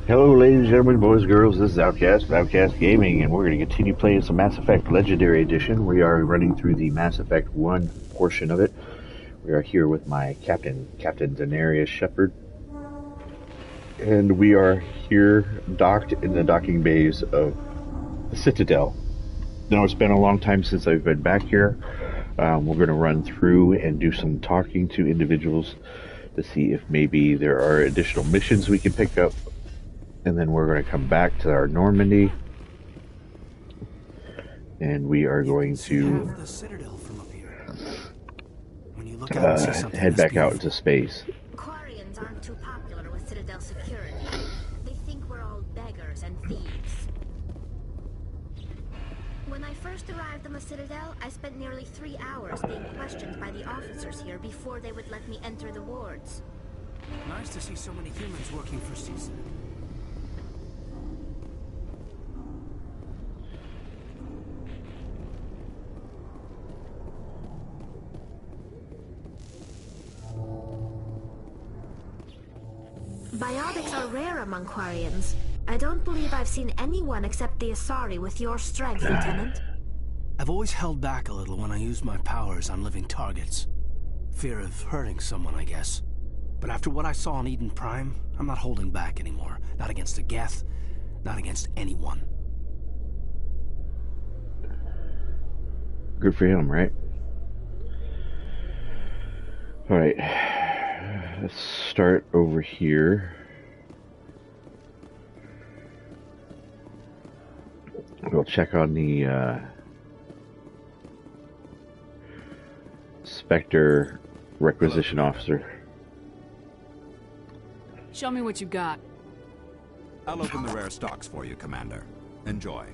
Hello, ladies and gentlemen, boys and girls. This is Outcast Gaming, and we're going to continue playing some Mass Effect Legendary Edition. We are running through the Mass Effect 1 portion of it. We are here with my captain, Captain Denarius Shepard, and we are here docked in the docking bays of the Citadel. Now, it's been a long time since I've been back here. We're going to run through and do some talking to individuals to see if maybe there are additional missions we can pick up. And then we're going to come back to our Normandy, and we are going to the Citadel from up here. When you look out and see something head this back out beautiful. into space. Quarians aren't too popular with Citadel security. They think we're all beggars and thieves. When I first arrived on the Citadel, I spent nearly 3 hours being questioned by the officers here before they would let me enter the wards. Nice to see so many humans working for Season. Biotics are rare among Quarians. I don't believe I've seen anyone except the Asari with your strength, Lieutenant. I've always held back a little when I use my powers on living targets. Fear of hurting someone, I guess. But after what I saw on Eden Prime, I'm not holding back anymore. Not against a Geth, not against anyone. Good for him, right? Alright. Let's start over here. We'll check on the Spectre Requisition Officer. Show me what you got. I'll open the rare stocks for you, Commander. Enjoy.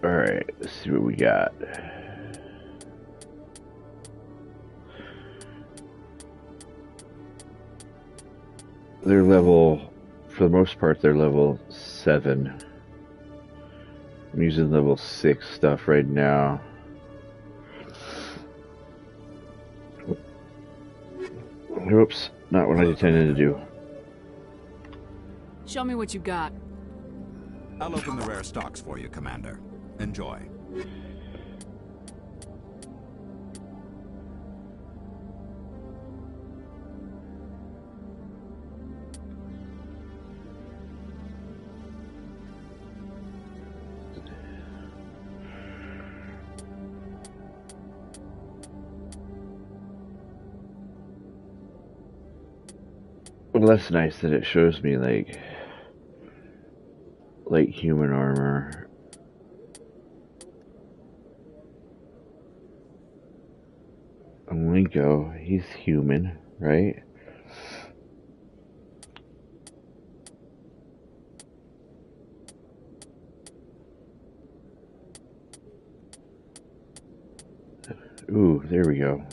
Alright, let's see what we got. They're level, for the most part, they're level 7. I'm using level 6 stuff right now. Oops, not what I intended to do. Show me what you got. I'll open the rare stocks for you, Commander. Enjoy. Well, that's nice that it shows me like light human armor. Linko, he's human, right? Ooh, there we go.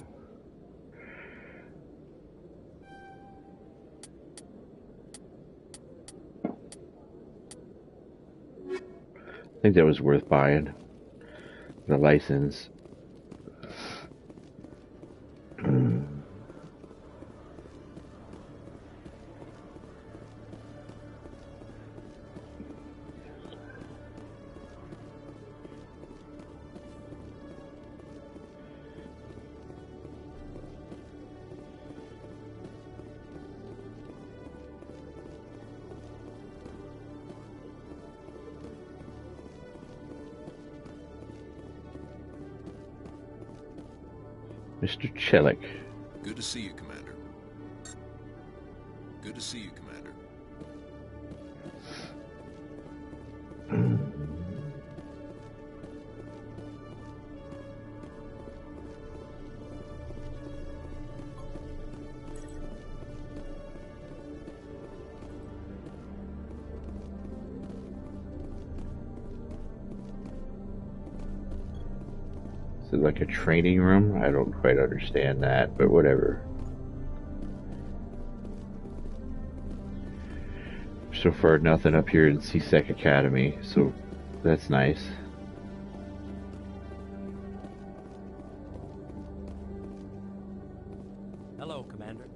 I think that was worth buying. The license. Mr. Chelik. Good to see you, Commander. Good to see you, Commander. Is it like a training room? I don't quite understand that, but whatever. So far, nothing up here in CSEC Academy, so that's nice. Hello, Commander.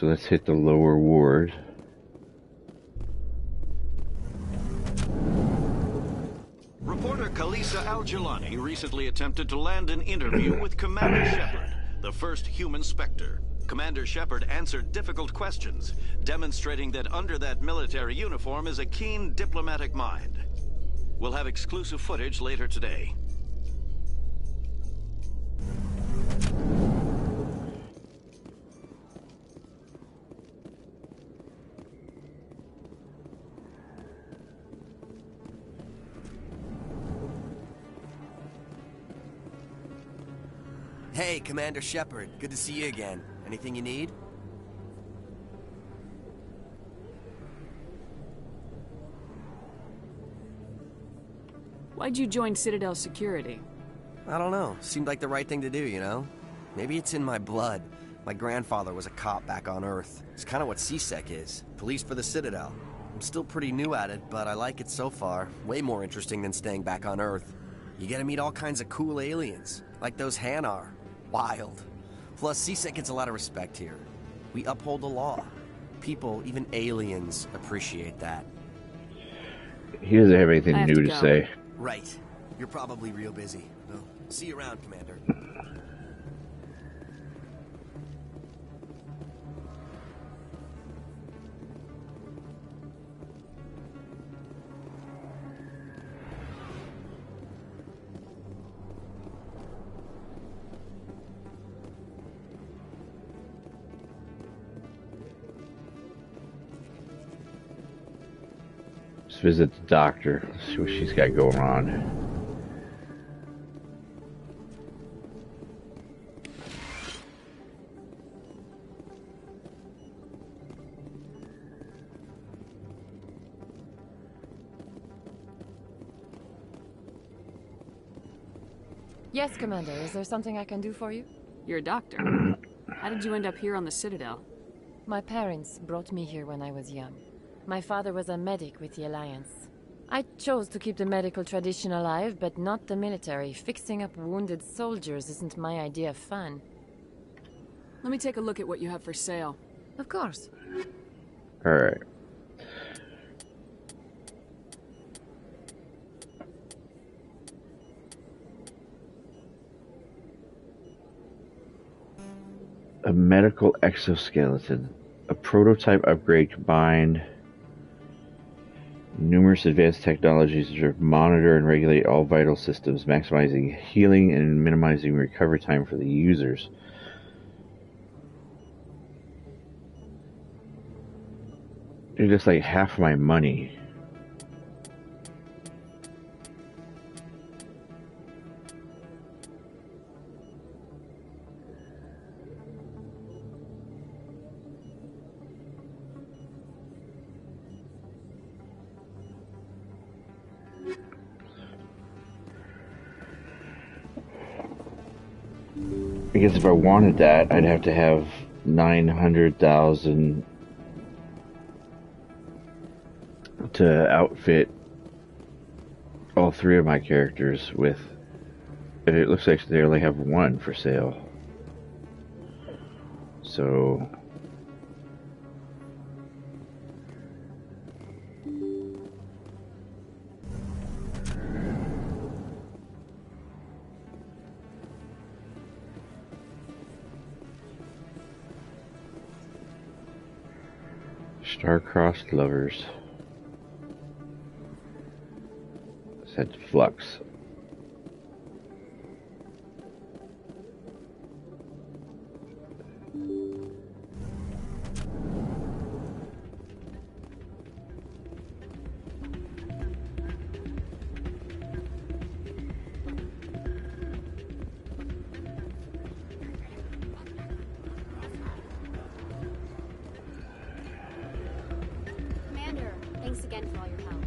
So let's hit the lower ward. Reporter Kalisa Al-Jilani recently attempted to land an interview with Commander Shepard, the first human Spectre. Commander Shepard answered difficult questions, demonstrating that under that military uniform is a keen diplomatic mind. We'll have exclusive footage later today. Hey, Commander Shepard. Good to see you again. Anything you need? Why'd you join Citadel Security? I don't know. Seemed like the right thing to do, you know? Maybe it's in my blood. My grandfather was a cop back on Earth. It's kind of what CSEC is. Police for the Citadel. I'm still pretty new at it, but I like it so far. Way more interesting than staying back on Earth. You get to meet all kinds of cool aliens, like those Hanar. Wild. Plus, CSEC gets a lot of respect here. We uphold the law. People, even aliens, appreciate that. He doesn't have anything I have new to to go. say. Right. You're probably real busy. Well, see you around, Commander. Let's visit the doctor. See what she's got going on. Yes, Commander. Is there something I can do for you? You're a doctor. How did you end up here on the Citadel? My parents brought me here when I was young. My father was a medic with the Alliance. I chose to keep the medical tradition alive, but not the military. Fixing up wounded soldiers isn't my idea of fun. Let me take a look at what you have for sale. Of course. Alright. A medical exoskeleton. A prototype upgrade combined numerous advanced technologies to monitor and regulate all vital systems, maximizing healing and minimizing recovery time for the users. It's just like half my money. I guess if I wanted that, I'd have to have 900,000 to outfit all three of my characters with, and it looks like they only have one for sale. So star-crossed lovers. Said flux. Commander, thanks again for all your help.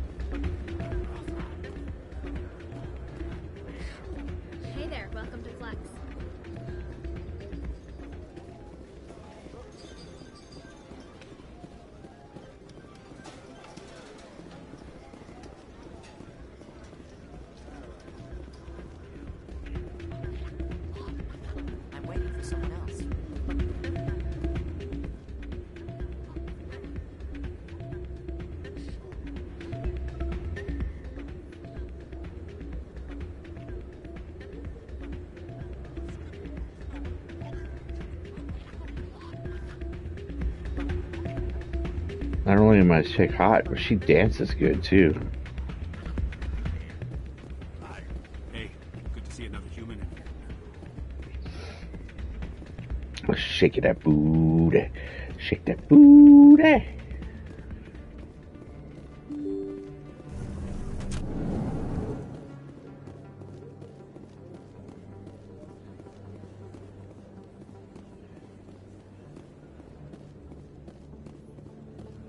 Not only am I chick hot, but she dances good too. Hi. Hey, good to see another human in here. Shake that booty. Shake that booty.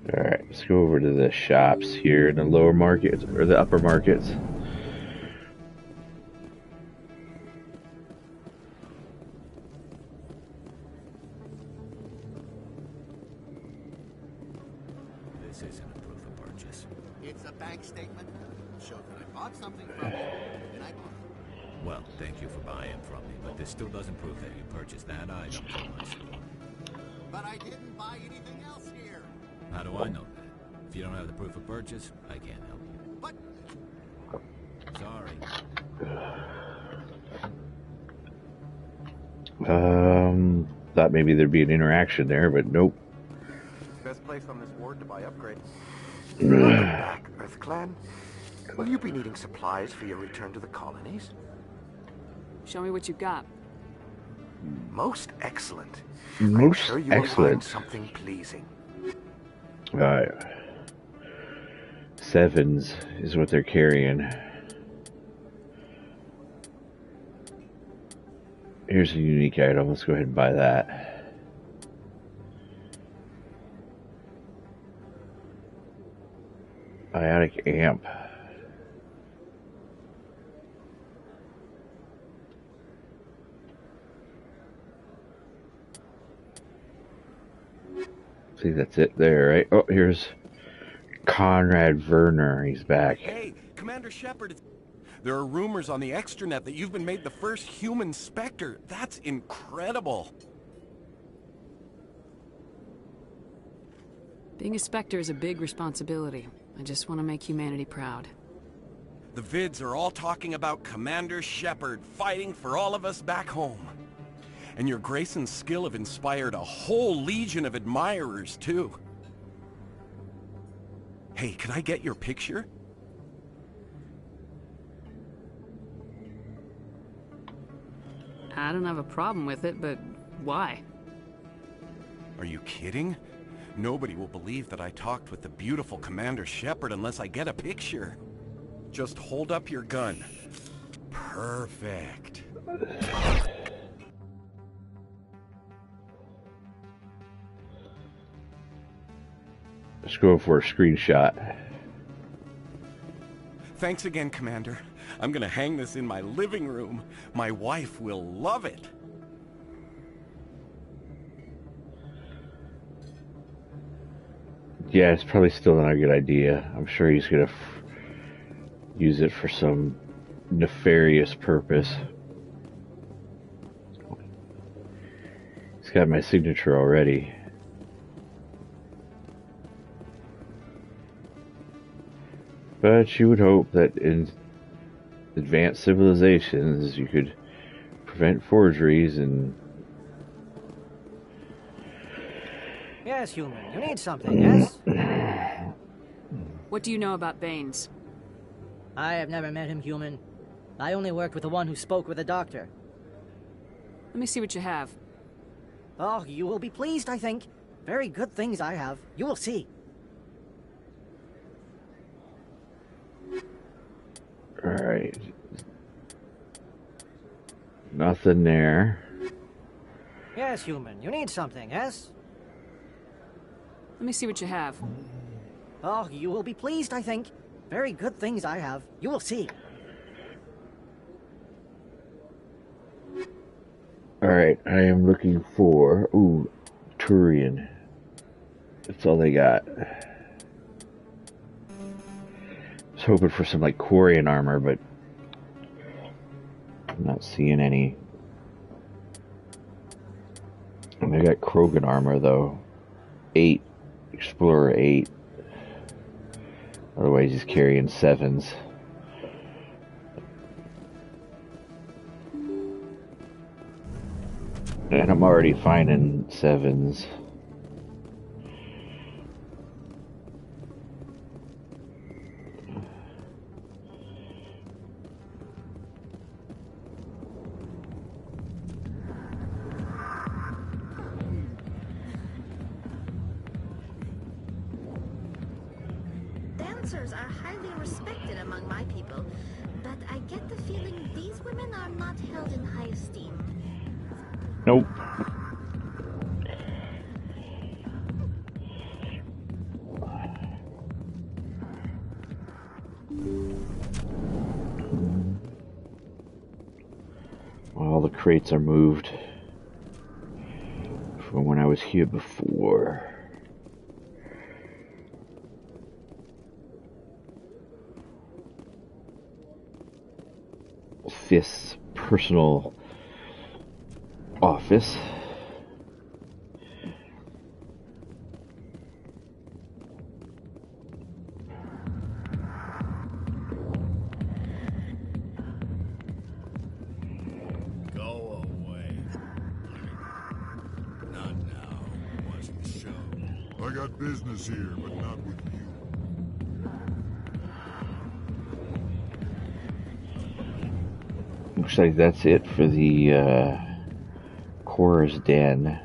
Alright, let's go over to the shops here in the lower markets, or the upper markets. This isn't a proof of purchase. It's a bank statement. Shows that I bought something from you, and I bought it. Well, thank you for buying from me, but this still doesn't prove that you purchased that item from my store. But I didn't buy anything else here. How do I know that? If you don't have the proof of purchase, I can't help you. But sorry. Thought maybe there'd be an interaction there, but nope. Best place on this ward to buy upgrades. Welcome back, Earth Clan. Will you be needing supplies for your return to the colonies? Show me what you got. Most excellent. Most I'm sure you will find excellent. something pleasing. Sevens is what they're carrying. Here's a unique item. Let's go ahead and buy that. Biotic amp. See, that's it there, right? Oh, here's Conrad Werner. He's back. Hey, Commander Shepard. There are rumors on the extranet that you've been made the first human Spectre. That's incredible. Being a Spectre is a big responsibility. I just want to make humanity proud. The vids are all talking about Commander Shepard fighting for all of us back home. And your grace and skill have inspired a whole legion of admirers, too. Hey, can I get your picture? I don't have a problem with it, but why? Are you kidding? Nobody will believe that I talked with the beautiful Commander Shepard unless I get a picture. Just hold up your gun. Perfect. Let's go for a screenshot. Thanks again, Commander. I'm gonna hang this in my living room. My wife will love it. Yeah, it's probably still not a good idea. I'm sure he's gonna use it for some nefarious purpose. He's got my signature already. But you would hope that in advanced civilizations you could prevent forgeries and... Yes, human. You need something, yes? What do you know about Baines? I have never met him, human. I only worked with the one who spoke with the doctor. Let me see what you have. Oh, you will be pleased, I think. Very good things I have. You will see. Alright. Nothing there. Yes, human. You need something, yes? Let me see what you have. Oh, you will be pleased, I think. Very good things I have. You will see. Alright, I am looking for... Ooh, Turian. That's all they got. I was hoping for some, like, Quarian armor, but... I'm not seeing any. And they got Krogan armor, though. 8. Explorer 8. Otherwise, he's carrying 7s. And I'm already finding 7s. officers are highly respected among my people, but I get the feeling these women are not held in high esteem. Nope. All the crates are moved from when I was here before. This personal office. Go away. Not now. Watching the show. I got business here, but not with you. Looks like that's it for the Cora's Den.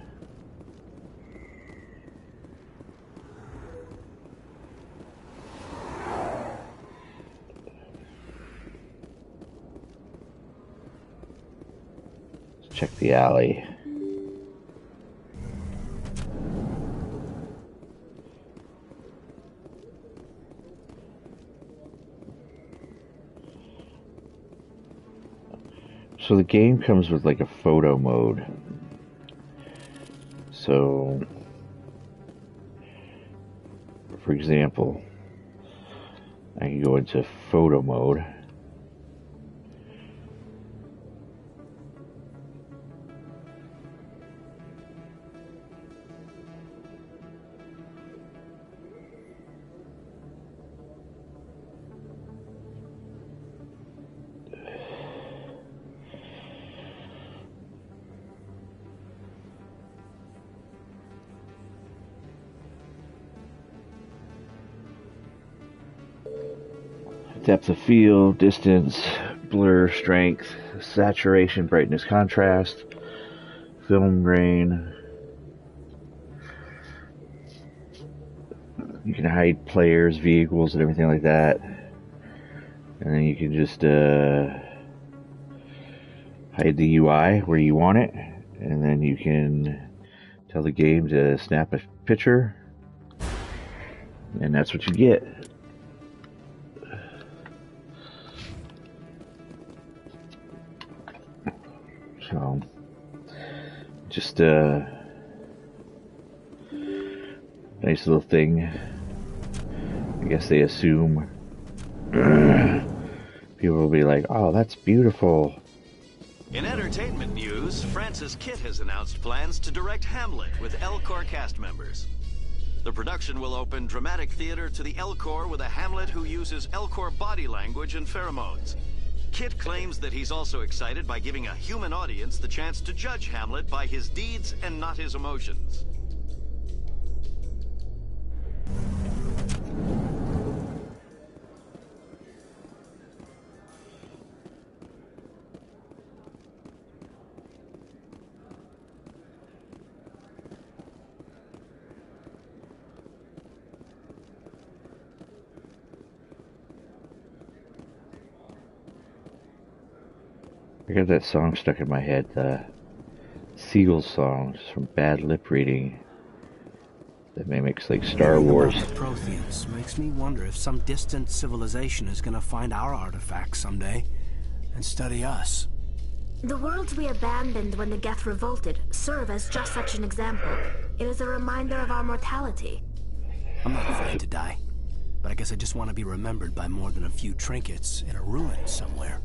Let's check the alley. So the game comes with like a photo mode. So, for example, I can go into photo mode. Depth of field, distance, blur, strength, saturation, brightness, contrast, film grain. You can hide players, vehicles, and everything like that. And then you can just hide the UI where you want it. And then you can tell the game to snap a picture. And that's what you get. So, just a nice little thing. I guess they assume people will be like, oh, that's beautiful. In entertainment news, Francis Kitt has announced plans to direct Hamlet with Elcor cast members. The production will open dramatic theater to the Elcor with a Hamlet who uses Elcor body language and pheromones. Kitt claims that he's also excited by giving a human audience the chance to judge Hamlet by his deeds and not his emotions. I got that song stuck in my head, the Seagull song, just from bad lip reading. That mimics like Star Wars. The Protheans makes me wonder if some distant civilization is gonna find our artifacts someday and study us. The worlds we abandoned when the Geth revolted serve as just such an example. It is a reminder of our mortality. I'm not afraid to die, but I guess I just want to be remembered by more than a few trinkets in a ruin somewhere.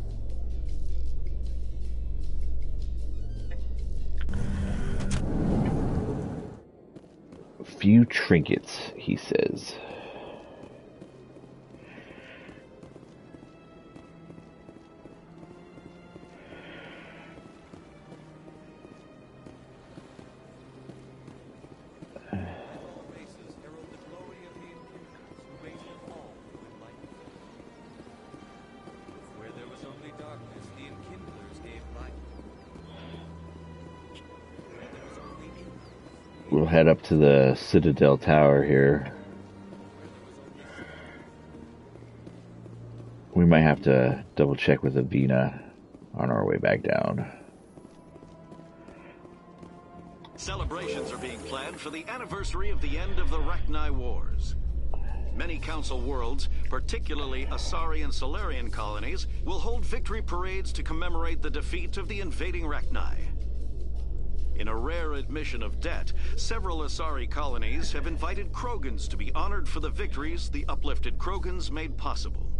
Few trinkets, he says. We'll head up to the Citadel Tower here. might have to double check with Avina on our way back down. Celebrations are being planned for the anniversary of the end of the Rachni Wars. Many Council worlds, particularly Asari and Solarian colonies, will hold victory parades to commemorate the defeat of the invading Rachni. In a rare admission of debt, several Asari colonies have invited Krogans to be honored for the victories the uplifted Krogans made possible.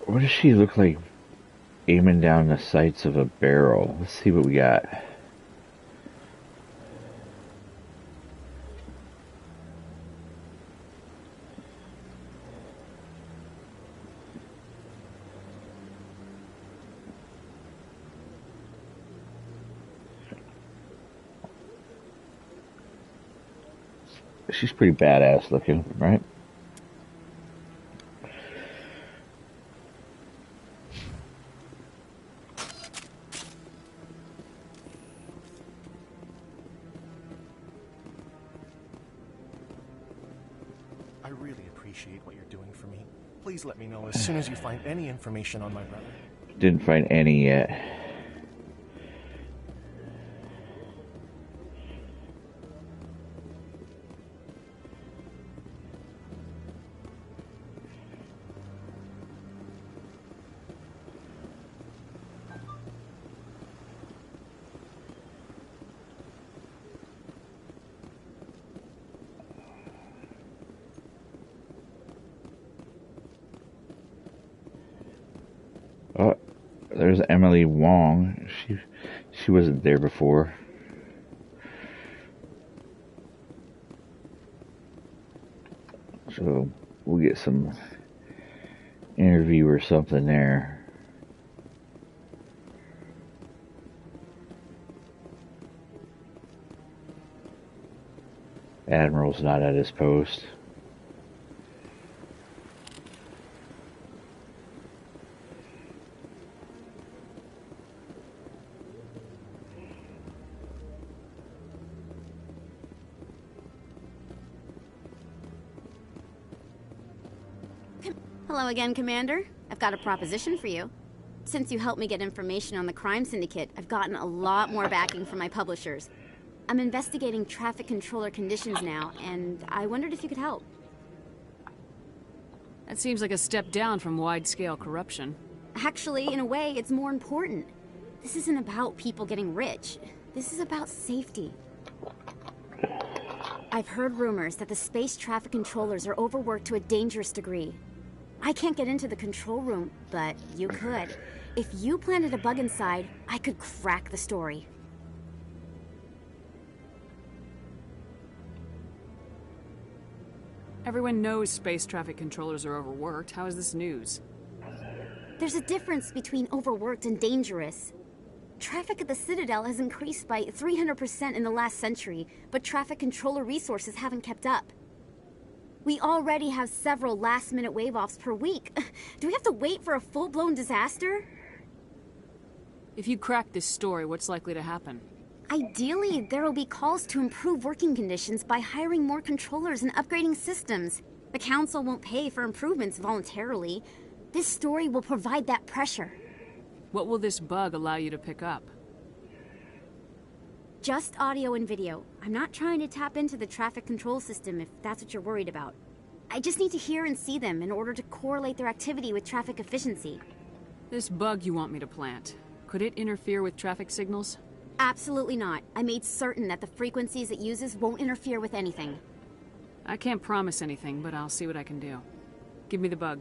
What does she look like aiming down the sights of a barrel? Let's see what we got. She's pretty badass looking, right? I really appreciate what you're doing for me. Please let me know as soon as you find any information on my brother. Didn't find any yet. Oh, there's Emily Wong. She wasn't there before. So we'll get some interview or something there. Admiral's not at his post. Hello again, Commander. I've got a proposition for you. Since you helped me get information on the crime syndicate, I've gotten a lot more backing from my publishers. I'm investigating traffic controller conditions now, and I wondered if you could help. That seems like a step down from wide-scale corruption. Actually, in a way, it's more important. This isn't about people getting rich. This is about safety. I've heard rumors that the space traffic controllers are overworked to a dangerous degree. I can't get into the control room, but you could. If you planted a bug inside, I could crack the story. Everyone knows space traffic controllers are overworked. How is this news? There's a difference between overworked and dangerous. Traffic at the Citadel has increased by 300% in the last century, but traffic controller resources haven't kept up. We already have several last-minute wave-offs per week. Do we have to wait for a full-blown disaster? If you crack this story, what's likely to happen? Ideally, there will be calls to improve working conditions by hiring more controllers and upgrading systems. The Council won't pay for improvements voluntarily. This story will provide that pressure. What will this bug allow you to pick up? Just audio and video. I'm not trying to tap into the traffic control system if that's what you're worried about. I just need to hear and see them in order to correlate their activity with traffic efficiency. This bug you want me to plant, could it interfere with traffic signals? Absolutely not. I made certain that the frequencies it uses won't interfere with anything. I can't promise anything, but I'll see what I can do. Give me the bug.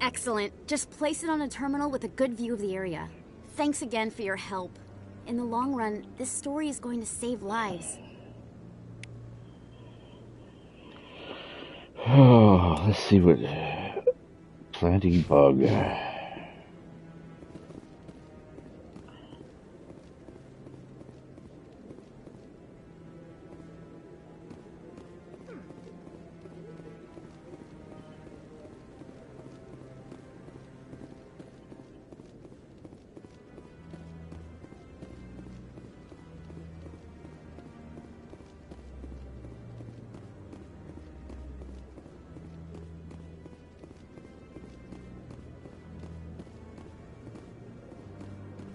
Excellent. Just place it on a terminal with a good view of the area. Thanks again for your help. In the long run, this story is going to save lives. Oh. Oh, let's see what planting bug.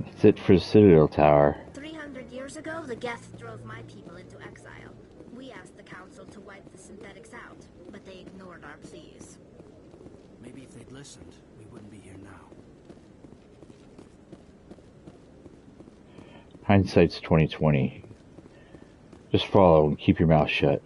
That's it for the Citadel Tower. 300 years ago, the Geth drove my people into exile. We asked the Council to wipe the synthetics out, but they ignored our pleas. Maybe if they'd listened, we wouldn't be here now. Hindsight's 20/20. Just follow and keep your mouth shut.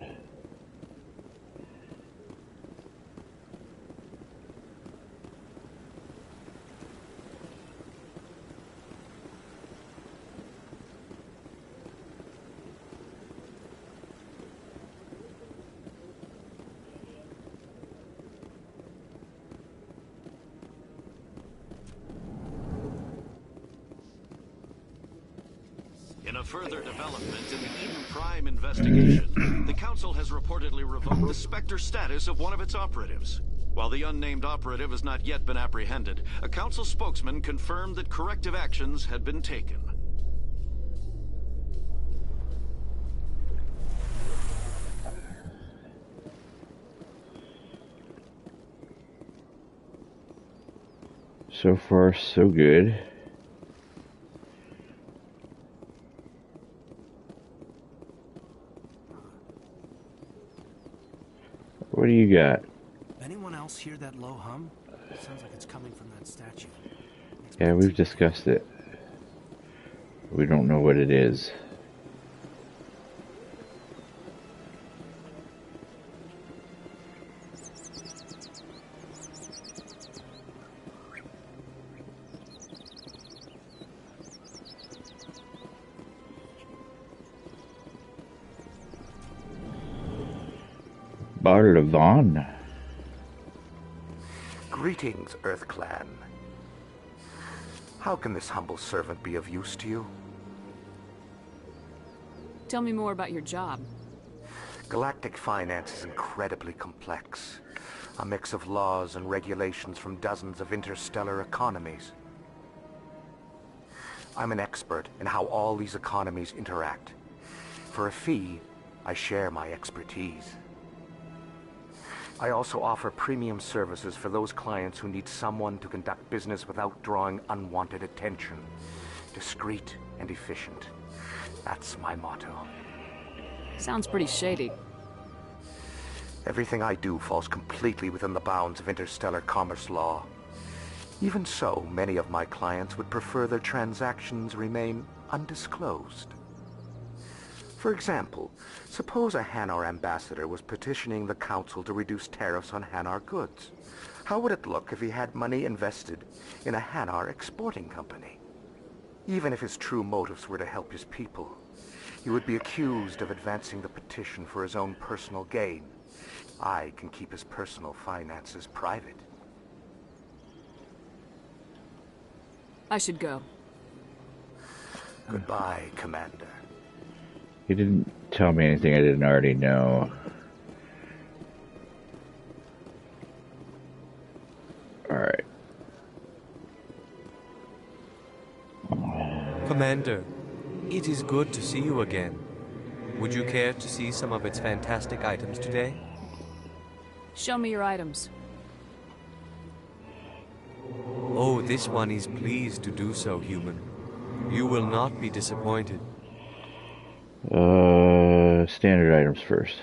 In a further development in the Eden Prime investigation, the Council has reportedly revoked the Spectre status of one of its operatives. While the unnamed operative has not yet been apprehended, a Council spokesman confirmed that corrective actions had been taken. So far, so good. What do you got? Anyone else hear that low hum? Sounds like it's coming from that statue. Yeah, we've discussed it. We don't know what it is. Barlevon. Greetings, Earth Clan. How can this humble servant be of use to you? Tell me more about your job. Galactic finance is incredibly complex. A mix of laws and regulations from dozens of interstellar economies. I'm an expert in how all these economies interact. For a fee, I share my expertise. I also offer premium services for those clients who need someone to conduct business without drawing unwanted attention. Discreet and efficient. That's my motto. Sounds pretty shady. Everything I do falls completely within the bounds of interstellar commerce law. Even so, many of my clients would prefer their transactions remain undisclosed. For example, suppose a Hanar ambassador was petitioning the Council to reduce tariffs on Hanar goods. How would it look if he had money invested in a Hanar exporting company? Even if his true motives were to help his people, he would be accused of advancing the petition for his own personal gain. I can keep his personal finances private. I should go. Goodbye, Commander. He didn't tell me anything I didn't already know. Alright. Commander, it is good to see you again. Would you care to see some of its fantastic items today? Show me your items. Oh, this one is pleased to do so, human. You will not be disappointed. Standard items first.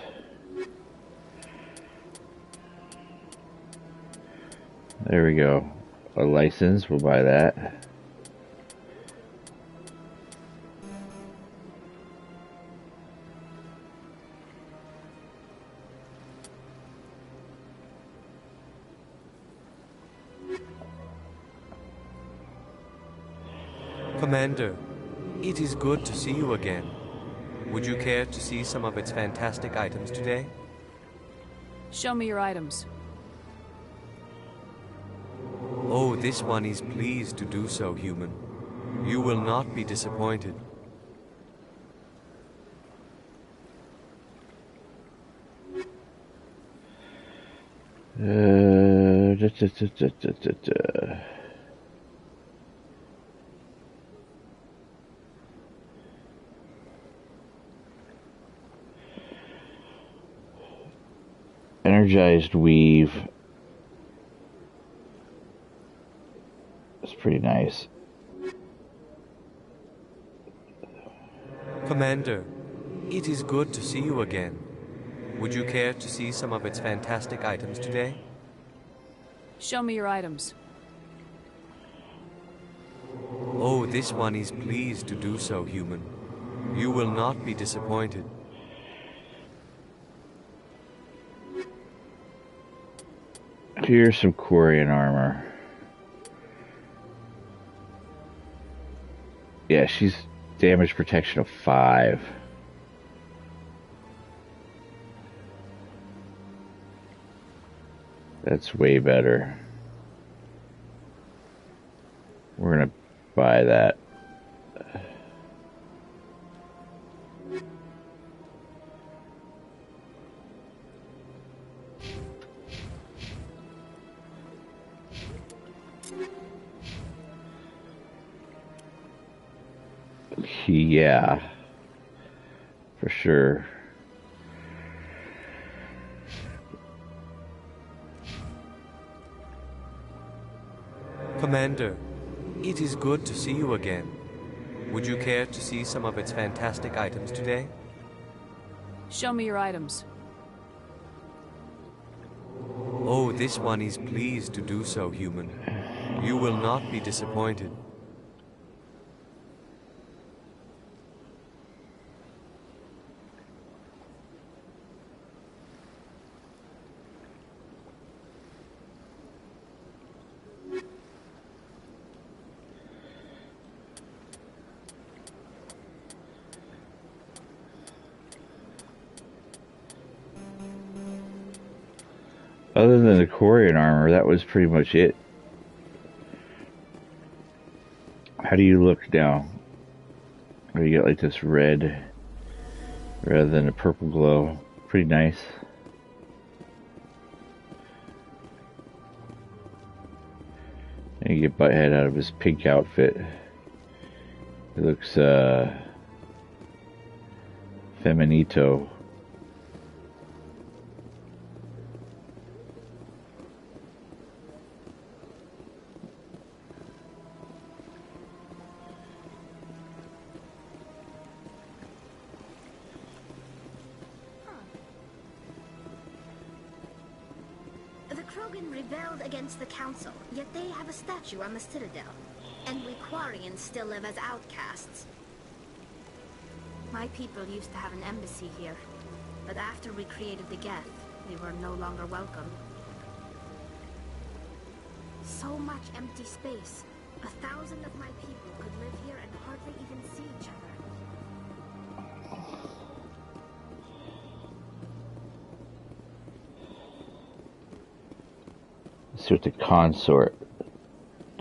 There we go. A license, we'll buy that. Commander, it is good to see you again. Would you care to see some of its fantastic items today? Show me your items. Oh, this one is pleased to do so, human. You will not be disappointed. Da, da, da, da, da, da, da. Energized weave. It's pretty nice. Commander, it is good to see you again. Would you care to see some of its fantastic items today? Show me your items. Oh, this one is pleased to do so, human. You will not be disappointed. Here's some Quarian armor. Yeah, she's damage protection of 5. That's way better. We're gonna buy that. Yeah, for sure. Commander, it is good to see you again. Would you care to see some of its fantastic items today? Show me your items. Oh, this one is pleased to do so, human. You will not be disappointed. Other than the Quarian armor, that was pretty much it. How do you look now? Oh, you got like this red rather than a purple glow. Pretty nice. And you get Butthead out of his pink outfit. It looks feminito. Rebelled against the council, yet they have a statue on the Citadel. And we Quarians still live as outcasts. My people used to have an embassy here, but after we created the Geth, we were no longer welcome. So much empty space. 1,000 of my people could live here and hardly even see each other. See what the consort,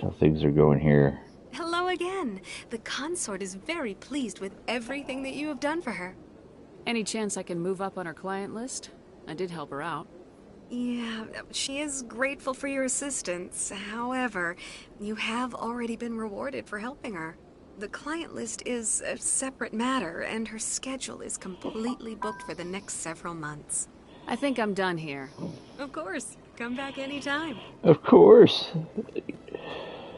how things are going here. Hello again. The consort is very pleased with everything that you have done for her. Any chance I can move up on her client list? I did help her out. Yeah, she is grateful for your assistance. However, you have already been rewarded for helping her. The client list is a separate matter, and her schedule is completely booked for the next several months. I think I'm done here. Of course. Come back anytime. Of course.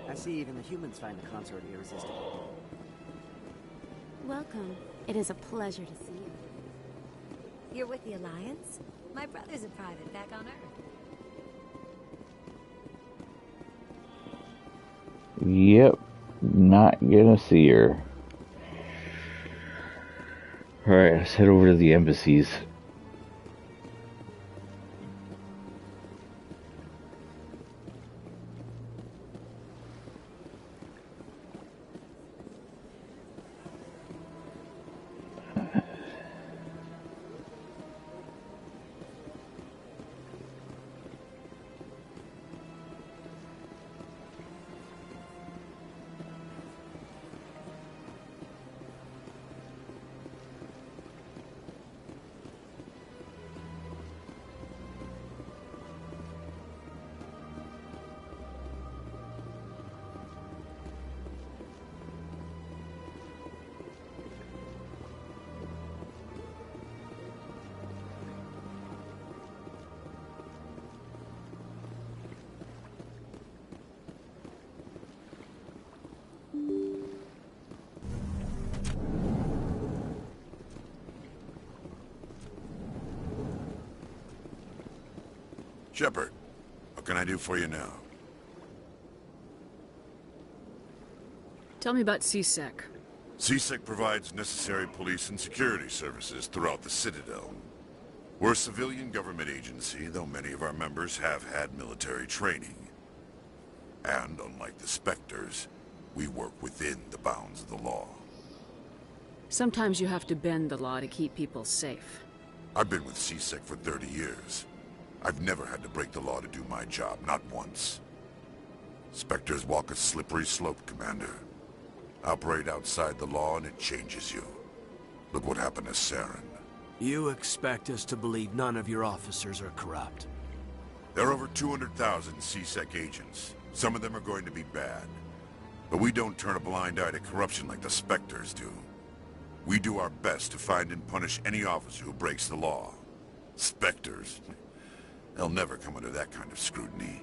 I see even the humans find the consort irresistible. Welcome. It is a pleasure to see you. You're with the Alliance? My brother's a private back on Earth. Yep. Not gonna see her. Alright, let's head over to the embassies. Shepard, what can I do for you now? Tell me about CSEC. CSEC provides necessary police and security services throughout the Citadel. We're a civilian government agency, though many of our members have had military training. And unlike the Spectres, we work within the bounds of the law. Sometimes you have to bend the law to keep people safe. I've been with CSEC for 30 years. I've never had to break the law to do my job, not once. Spectres walk a slippery slope, Commander. Operate outside the law and it changes you. Look what happened to Saren. You expect us to believe none of your officers are corrupt? There are over 200,000 CSEC agents. Some of them are going to be bad. But we don't turn a blind eye to corruption like the Spectres do. We do our best to find and punish any officer who breaks the law. Spectres? They'll never come under that kind of scrutiny.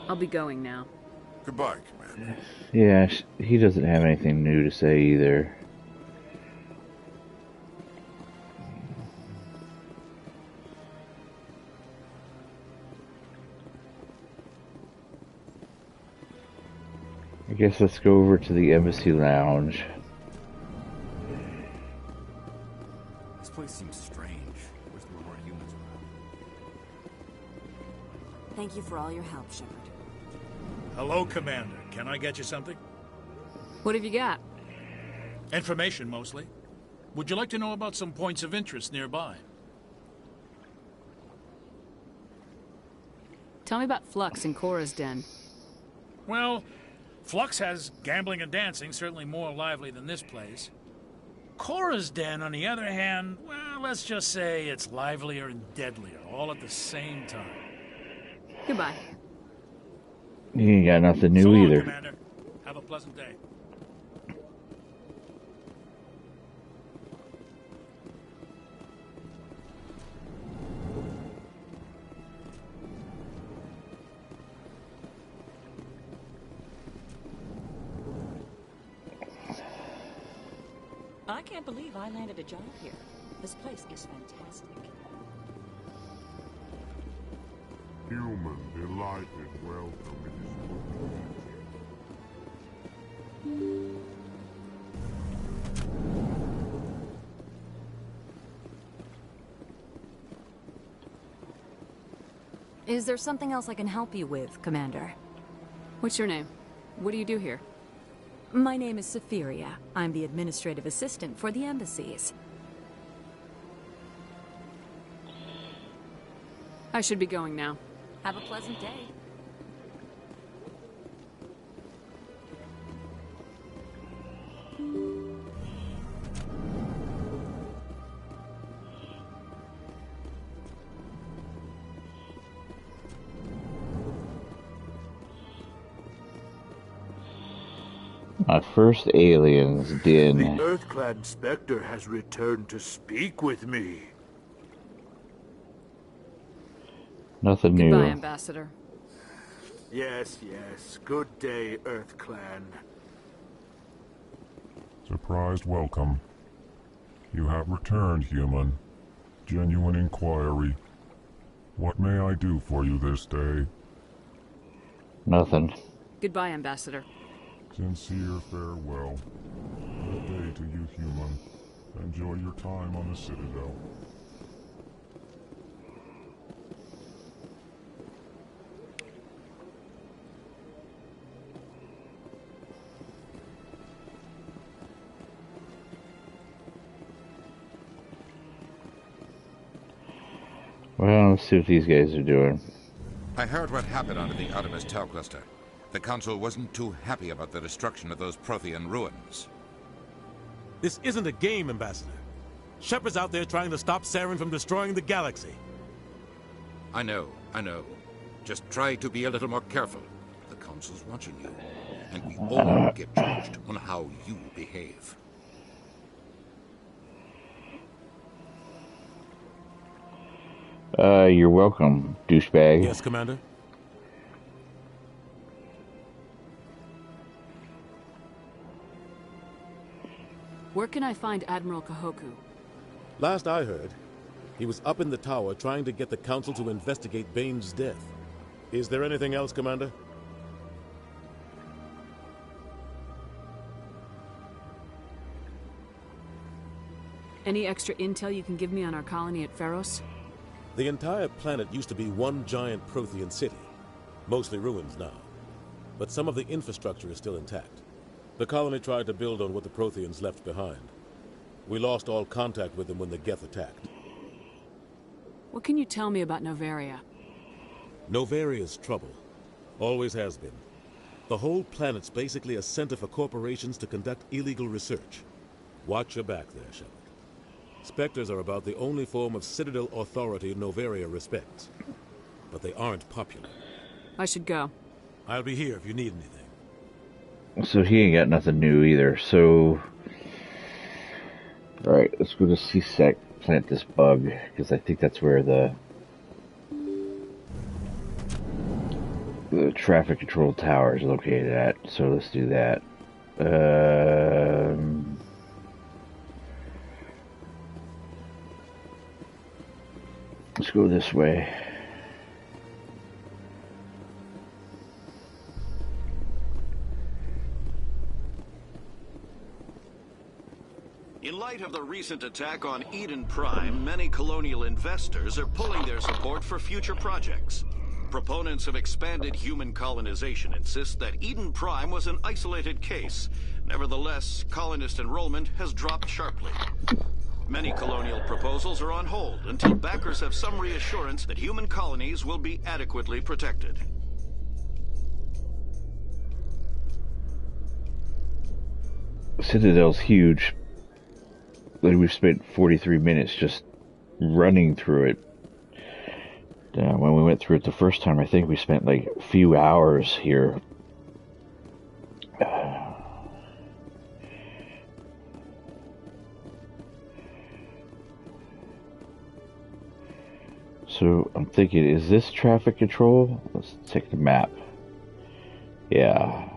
I'll be going now. Goodbye, Commander. Yeah, he doesn't have anything new to say either. I guess let's go over to the Embassy Lounge. This place seems strange. Wish there were more humans around. Thank you for all your help, Shepard. Hello, Commander. Can I get you something? What have you got? Information, mostly. Would you like to know about some points of interest nearby? Tell me about Flux and Cora's Den. Well, Flux has gambling and dancing, certainly more lively than this place. Cora's Den, on the other hand, well, let's just say it's livelier and deadlier, all at the same time. Goodbye. You ain't got nothing new So long, either. Commander. Have a pleasant day. I can't believe I landed a job here. This place is fantastic. Human, delighted, welcome. Is there something else I can help you with, Commander? What's your name? What do you do here? My name is Safiria. I'm the administrative assistant for the embassies. I should be going now. Have a pleasant day. My first aliens den. The Earth-clad Spectre has returned to speak with me. Nothing new. Goodbye, Ambassador. Yes, yes. Good day, Earth-clan. Surprised welcome. You have returned, human. Genuine inquiry. What may I do for you this day? Nothing. Goodbye, Ambassador. Sincere farewell. Good day to you, human. Enjoy your time on the Citadel. Well, let's see what these guys are doing. I heard what happened under the Artemis Tau cluster. The Council wasn't too happy about the destruction of those Prothean ruins. This isn't a game, Ambassador. Shepard's out there trying to stop Saren from destroying the galaxy. I know. Just try to be a little more careful. The Council's watching you, and we all get judged on how you behave. You're welcome, douchebag. Yes, Commander? Where can I find Admiral Kahoku? Last I heard, He was up in the tower trying to get the Council to investigate Bane's death. Is there anything else, Commander? Any extra intel you can give me on our colony at Pharos? The entire planet used to be one giant Prothean city. Mostly ruins now. But some of the infrastructure is still intact. The colony tried to build on what the Protheans left behind. We lost all contact with them when the Geth attacked. What can you tell me about Novaria? Novaria's trouble. Always has been. The whole planet's basically a center for corporations to conduct illegal research. Watch your back there, Shepard. Spectres are about the only form of Citadel authority Novaria respects. But they aren't popular. I should go. I'll be here if you need anything. So he ain't got nothing new either, so... Alright, let's go to CSEC, plant this bug, because I think that's where the traffic control tower is located at, so let's do that. Let's go this way. In light of the recent attack on Eden Prime, many colonial investors are pulling their support for future projects. Proponents of expanded human colonization insist that Eden Prime was an isolated case. Nevertheless, colonist enrollment has dropped sharply. Many colonial proposals are on hold until backers have some reassurance that human colonies will be adequately protected. Citadel's huge. We've spent 43 minutes just running through it. When we went through it the first time, I think we spent like a few hours here. So I'm thinking, is this traffic control? Let's check the map. Yeah.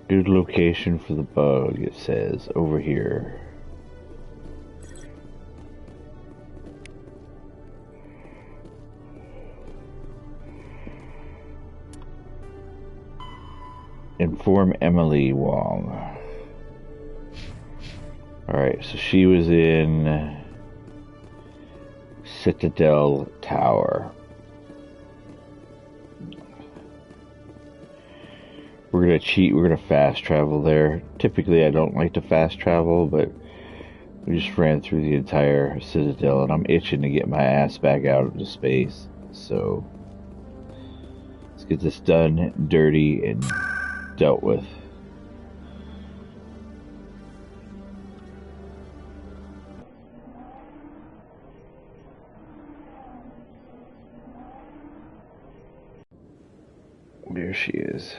Good location for the bug, it says, over here. Inform Emily Wong. Alright, so she was in Citadel Tower. We're gonna cheat, we're gonna fast travel there. Typically I don't like to fast travel, but we just ran through the entire Citadel and I'm itching to get my ass back out into space. So let's get this done, dirty, and dealt with. There she is.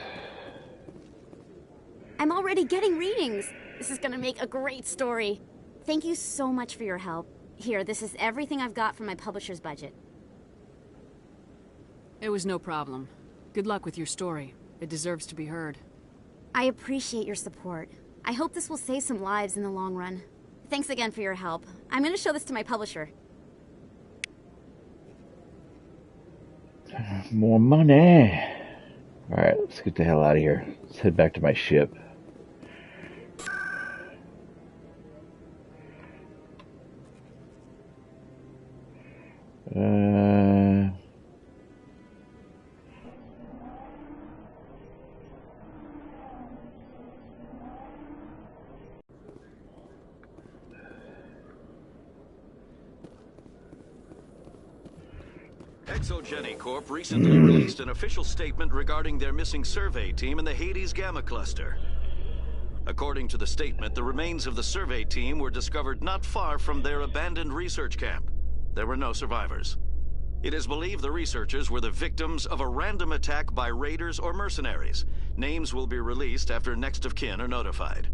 I'm already getting readings. This is gonna make a great story. Thank you so much for your help. Here, this is everything I've got from my publisher's budget. It was no problem. Good luck with your story. It deserves to be heard. I appreciate your support. I hope this will save some lives in the long run. Thanks again for your help. I'm gonna show this to my publisher. More money. Alright, let's get the hell out of here. Let's head back to my ship. Exogeny Corp recently released an official statement regarding their missing survey team in the Hades Gamma Cluster. According to the statement, the remains of the survey team were discovered not far from their abandoned research camp. There were no survivors. It is believed the researchers were the victims of a random attack by raiders or mercenaries. Names will be released after next of kin are notified.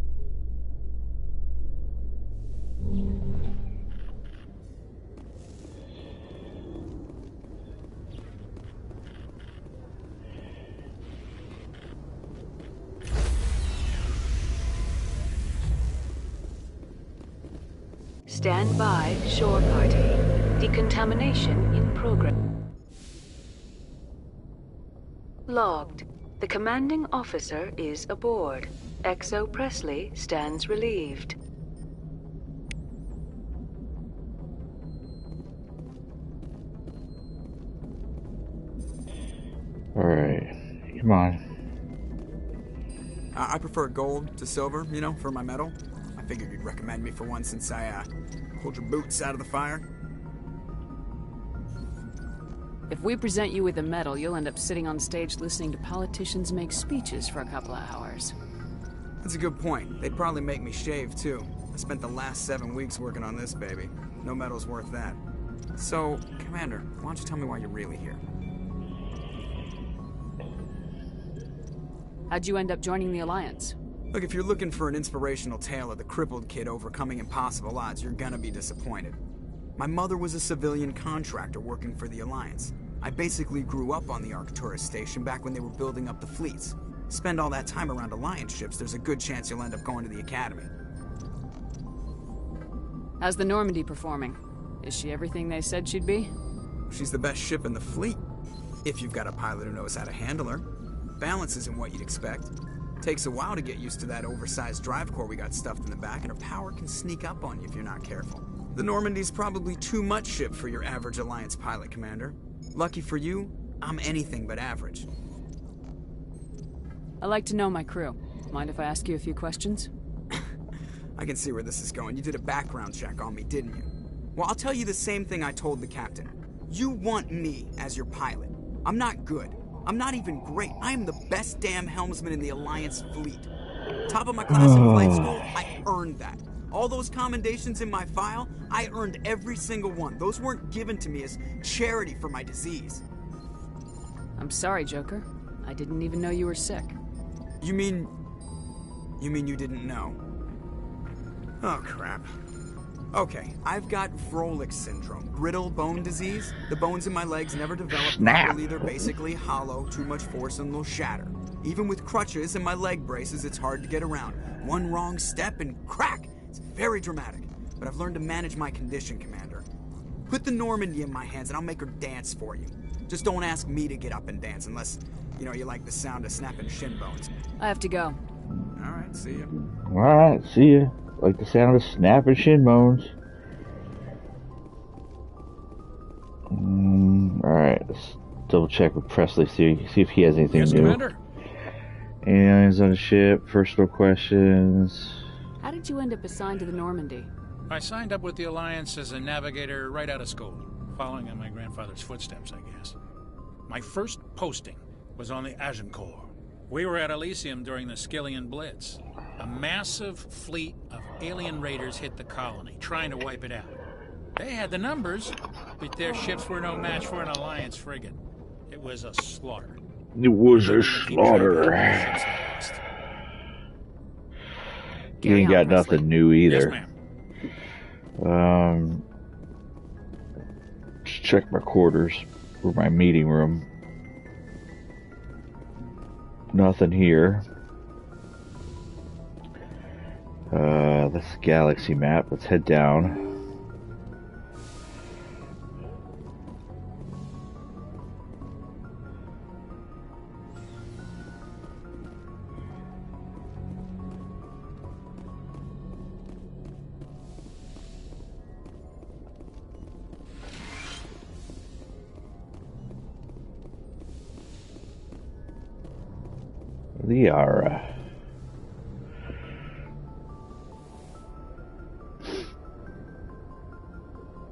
Stand by, shore party. Decontamination in progress. Logged. The commanding officer is aboard. XO Presley stands relieved. Alright, come on. I prefer gold to silver, you know, for my medal. I figured you'd recommend me for one since I pulled your boots out of the fire. If we present you with a medal, you'll end up sitting on stage listening to politicians make speeches for a couple of hours. That's a good point. They'd probably make me shave, too. I spent the last 7 weeks working on this baby. No medal's worth that. So, Commander, why don't you tell me why you're really here? How'd you end up joining the Alliance? Look, if you're looking for an inspirational tale of the crippled kid overcoming impossible odds, you're gonna be disappointed. My mother was a civilian contractor working for the Alliance. I basically grew up on the Arcturus station back when they were building up the fleets. Spend all that time around Alliance ships, there's a good chance you'll end up going to the Academy. How's the Normandy performing? Is she everything they said she'd be? She's the best ship in the fleet, if you've got a pilot who knows how to handle her. Balance isn't what you'd expect. Takes a while to get used to that oversized drive core we got stuffed in the back, and her power can sneak up on you if you're not careful. The Normandy's probably too much ship for your average Alliance pilot, Commander. Lucky for you, I'm anything but average. I like to know my crew. Mind if I ask you a few questions? I can see where this is going. You did a background check on me, didn't you? Well, I'll tell you the same thing I told the captain. You want me as your pilot. I'm not good. I'm not even great. I am the best damn helmsman in the Alliance fleet. Top of my class in flight school, I earned that. All those commendations in my file, I earned every single one. Those weren't given to me as charity for my disease. I'm sorry, Joker. I didn't even know you were sick. You mean you didn't know? Oh, crap. Okay, I've got Vrolich syndrome, brittle bone disease. The bones in my legs never develop properly. They're basically hollow, too much force and they'll shatter. Even with crutches and my leg braces, it's hard to get around. One wrong step and crack! It's very dramatic, but I've learned to manage my condition, Commander. Put the Normandy in my hands and I'll make her dance for you. Just don't ask me to get up and dance unless, you know, you like the sound of snapping shin bones. I have to go. Alright, see ya. Alright, see ya. Like the sound of snapping shin bones. Alright, let's double check with Presley, see if he has anything new. Commander. Aliens on the ship, personal questions. How did you end up assigned to the Normandy? I signed up with the Alliance as a navigator right out of school, following in my grandfather's footsteps, I guess. My first posting was on the Agincourt. We were at Elysium during the Skillian Blitz. A massive fleet of alien raiders hit the colony, trying to wipe it out. They had the numbers, but their ships were no match for an Alliance frigate. It was a slaughter. It was a slaughter. You ain't got nothing new either. Yes, ma'am. Just check my quarters or my meeting room. Nothing here. This is galaxy map. Let's head down. Liara.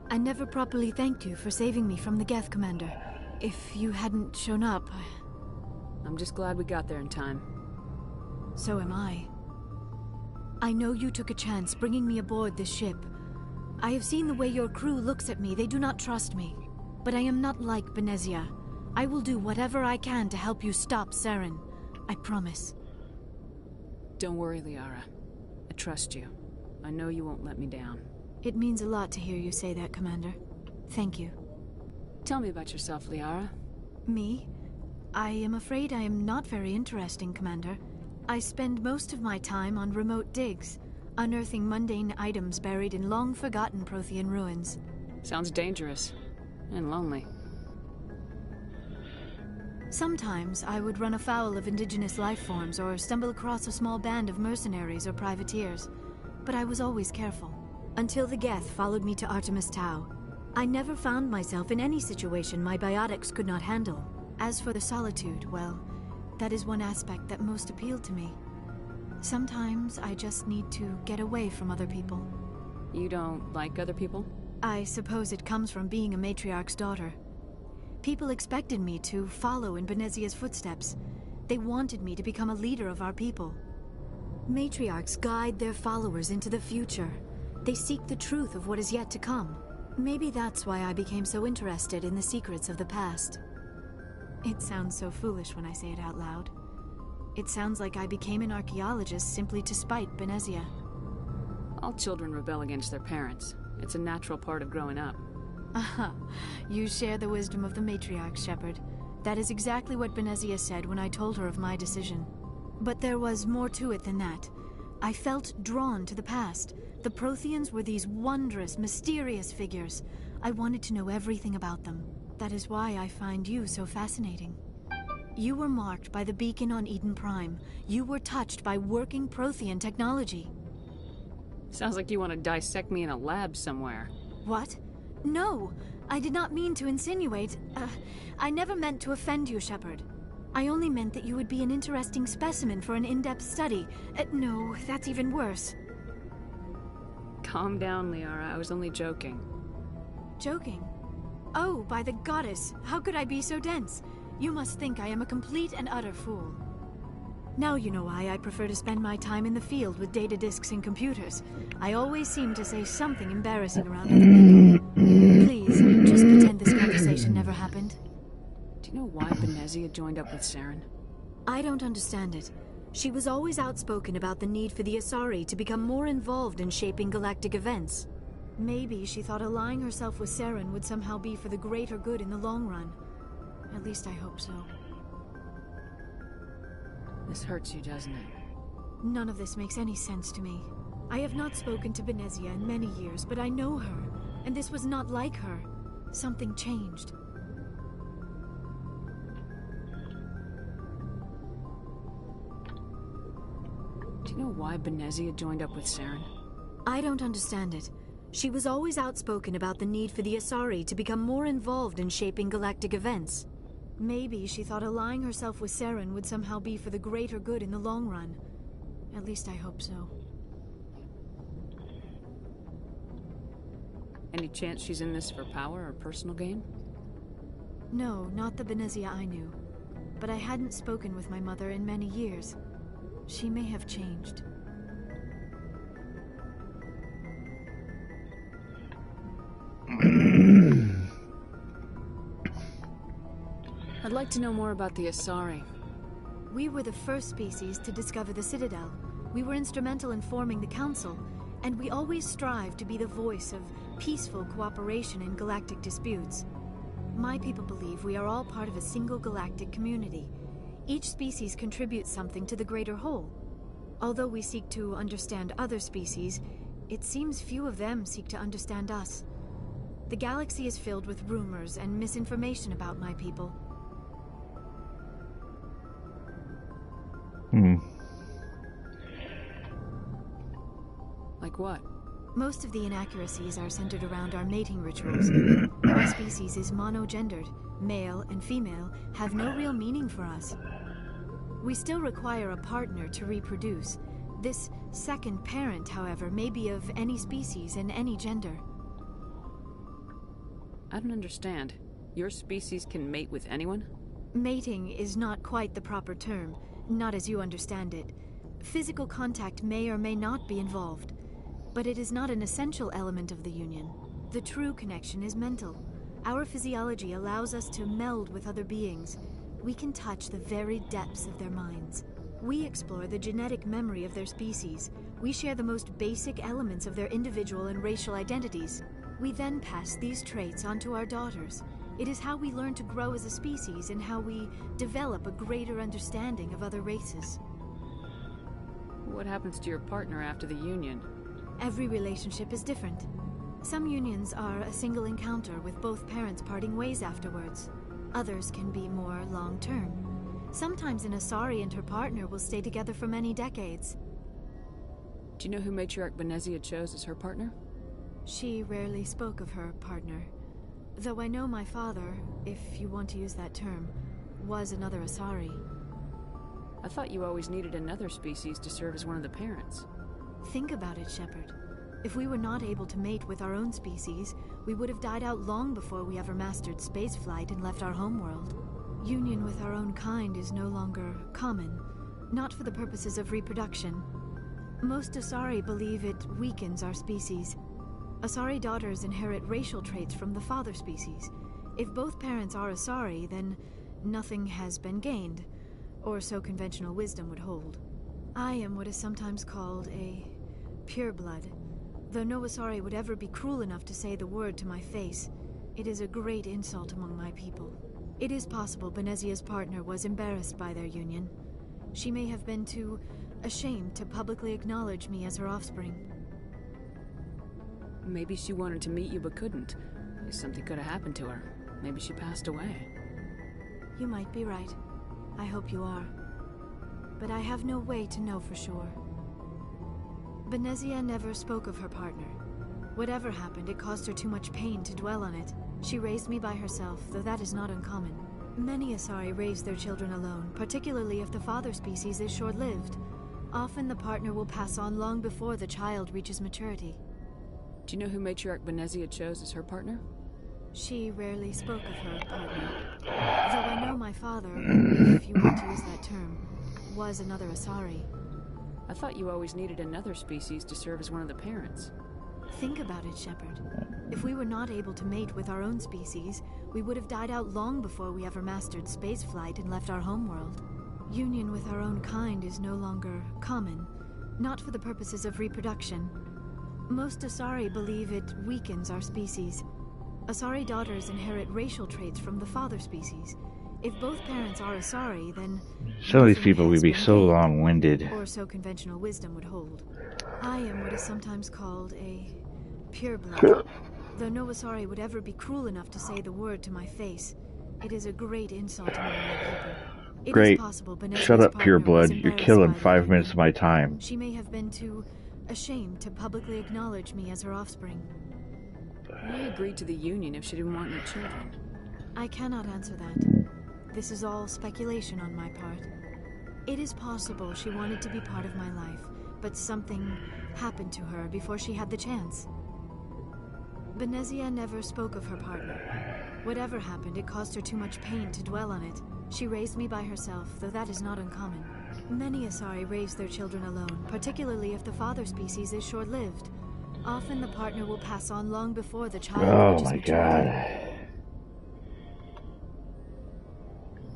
I never properly thanked you for saving me from the Geth, Commander. If you hadn't shown up... I'm just glad we got there in time. So am I. I know you took a chance bringing me aboard this ship. I have seen the way your crew looks at me. They do not trust me. But I am not like Benezia. I will do whatever I can to help you stop Saren. I promise. Don't worry, Liara. I trust you. I know you won't let me down. It means a lot to hear you say that, Commander. Thank you. Tell me about yourself, Liara. Me? I am afraid I am not very interesting, Commander. I spend most of my time on remote digs. unearthing mundane items buried in long-forgotten Prothean ruins. Sounds dangerous. And lonely. Sometimes I would run afoul of indigenous life forms or stumble across a small band of mercenaries or privateers. But I was always careful. Until the Geth followed me to Artemis Tau. I never found myself in any situation my biotics could not handle. As for the solitude, well, that is one aspect that most appealed to me. Sometimes I just need to get away from other people. You don't like other people? I suppose it comes from being a matriarch's daughter. People expected me to follow in Benezia's footsteps. They wanted me to become a leader of our people. Matriarchs guide their followers into the future. They seek the truth of what is yet to come. Maybe that's why I became so interested in the secrets of the past. It sounds so foolish when I say it out loud. It sounds like I became an archaeologist simply to spite Benezia. All children rebel against their parents. It's a natural part of growing up. Aha, you share the wisdom of the matriarch, Shepard. That is exactly what Benezia said when I told her of my decision. But there was more to it than that. I felt drawn to the past. The Protheans were these wondrous, mysterious figures. I wanted to know everything about them. That is why I find you so fascinating. You were marked by the beacon on Eden Prime. You were touched by working Prothean technology. Sounds like you want to dissect me in a lab somewhere. What? No, I did not mean to insinuate. I never meant to offend you, Shepard. I only meant that you would be an interesting specimen for an in-depth study. No, that's even worse. Calm down, Liara. I was only joking. Joking? Oh, by the goddess, how could I be so dense? You must think I am a complete and utter fool. Now you know why I prefer to spend my time in the field with data disks and computers. I always seem to say something embarrassing around other people. Please, just pretend this conversation never happened. Do you know why Benezia joined up with Saren? I don't understand it. She was always outspoken about the need for the Asari to become more involved in shaping galactic events. Maybe she thought allying herself with Saren would somehow be for the greater good in the long run. At least I hope so. This hurts you, doesn't it? None of this makes any sense to me. I have not spoken to Benezia in many years, but I know her, and this was not like her. Something changed. Do you know why Benezia joined up with Saren? I don't understand it. She was always outspoken about the need for the Asari to become more involved in shaping galactic events. Maybe she thought allying herself with Saren would somehow be for the greater good in the long run. At least I hope so. Any chance she's in this for power or personal gain? No, not the Benezia I knew. But I hadn't spoken with my mother in many years. She may have changed. I'd like to know more about the Asari. We were the first species to discover the Citadel. We were instrumental in forming the Council, and we always strive to be the voice of peaceful cooperation in galactic disputes. My people believe we are all part of a single galactic community. Each species contributes something to the greater whole. Although we seek to understand other species, it seems few of them seek to understand us. The galaxy is filled with rumors and misinformation about my people. Like what? Most of the inaccuracies are centered around our mating rituals. Our species is monogendered. Male and female have no real meaning for us. We still require a partner to reproduce. This second parent, however, may be of any species and any gender. I don't understand. Your species can mate with anyone? Mating is not quite the proper term, not as you understand it. Physical contact may or may not be involved, but it is not an essential element of the union. The true connection is mental. Our physiology allows us to meld with other beings. We can touch the very depths of their minds. We explore the genetic memory of their species. We share the most basic elements of their individual and racial identities. We then pass these traits onto our daughters. It is how we learn to grow as a species and how we develop a greater understanding of other races. What happens to your partner after the union? Every relationship is different. Some unions are a single encounter with both parents parting ways afterwards. Others can be more long-term. Sometimes an Asari and her partner will stay together for many decades. Do you know who Matriarch Benezia chose as her partner? She rarely spoke of her partner. Though I know my father, if you want to use that term, was another Asari. I thought you always needed another species to serve as one of the parents. Think about it, Shepard. If we were not able to mate with our own species, we would have died out long before we ever mastered spaceflight and left our homeworld. Union with our own kind is no longer common, not for the purposes of reproduction. Most Asari believe it weakens our species. Asari daughters inherit racial traits from the father species. If both parents are Asari, then nothing has been gained, or so conventional wisdom would hold. I am what is sometimes called a pureblood. Though no Asari would ever be cruel enough to say the word to my face, it is a great insult among my people. It is possible Benezia's partner was embarrassed by their union. She may have been too ashamed to publicly acknowledge me as her offspring. Maybe she wanted to meet you but couldn't. Something could have happened to her. Maybe she passed away. You might be right. I hope you are. But I have no way to know for sure. Benezia never spoke of her partner. Whatever happened, it caused her too much pain to dwell on it. She raised me by herself, though that is not uncommon. Many Asari raise their children alone, particularly if the father species is short-lived. Often the partner will pass on long before the child reaches maturity. Do you know who Matriarch Benezia chose as her partner? She rarely spoke of her partner. Though I know my father, if you want to use that term, was another Asari. I thought you always needed another species to serve as one of the parents. Think about it, Shepard. If we were not able to mate with our own species, we would have died out long before we ever mastered spaceflight and left our homeworld. Union with our own kind is no longer common, not for the purposes of reproduction. Most Asari believe it weakens our species. Asari daughters inherit racial traits from the father species. If both parents are Asari, then some of these people would be so long-winded. Or so conventional wisdom would hold. I am what is sometimes called a pureblood. Though no Asari would ever be cruel enough to say the word to my face, it is a great insult among my people. It Great. is possible Benezia's Shut up, partner was pureblood. You're embarrassed killing by 5 their minutes of my time. She may have been too ashamed to publicly acknowledge me as her offspring. Why agree to the union if she didn't want any children? I cannot answer that. This is all speculation on my part. It is possible she wanted to be part of my life, but something happened to her before she had the chance. Benezia never spoke of her partner. Whatever happened, it caused her too much pain to dwell on it. She raised me by herself, though that is not uncommon. Many Asari raise their children alone, particularly if the father species is short-lived. Often the partner will pass on long before the child reaches maturity. God.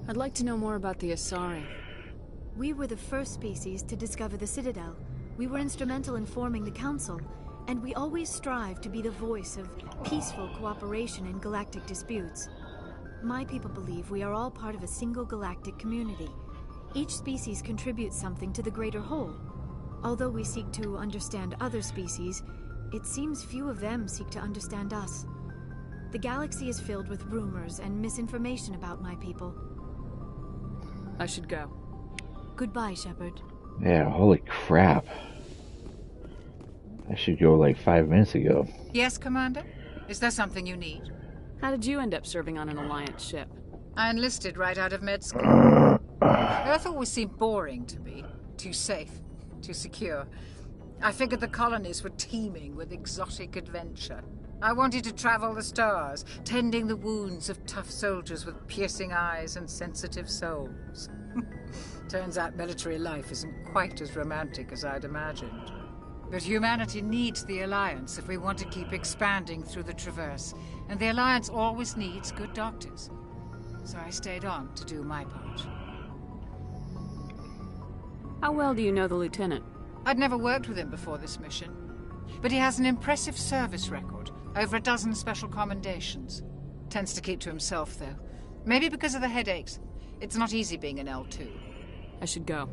I'd like to know more about the Asari. We were the first species to discover the Citadel. We were instrumental in forming the Council, and we always strive to be the voice of peaceful cooperation in galactic disputes. My people believe we are all part of a single galactic community. Each species contributes something to the greater whole. Although we seek to understand other species, it seems few of them seek to understand us. The galaxy is filled with rumors and misinformation about my people. I should go. Goodbye, Shepard. Yeah, holy crap. I should go like 5 minutes ago. Yes, Commander? Is there something you need? How did you end up serving on an Alliance ship? I enlisted right out of med school. Earth always seemed boring to me. Too safe, too secure. I figured the colonies were teeming with exotic adventure. I wanted to travel the stars, tending the wounds of tough soldiers with piercing eyes and sensitive souls. Turns out military life isn't quite as romantic as I'd imagined. But humanity needs the Alliance if we want to keep expanding through the Traverse, and the Alliance always needs good doctors. So I stayed on to do my part. How well do you know the Lieutenant? I'd never worked with him before this mission, but he has an impressive service record, over a dozen special commendations. Tends to keep to himself, though. Maybe because of the headaches. It's not easy being an L2. I should go.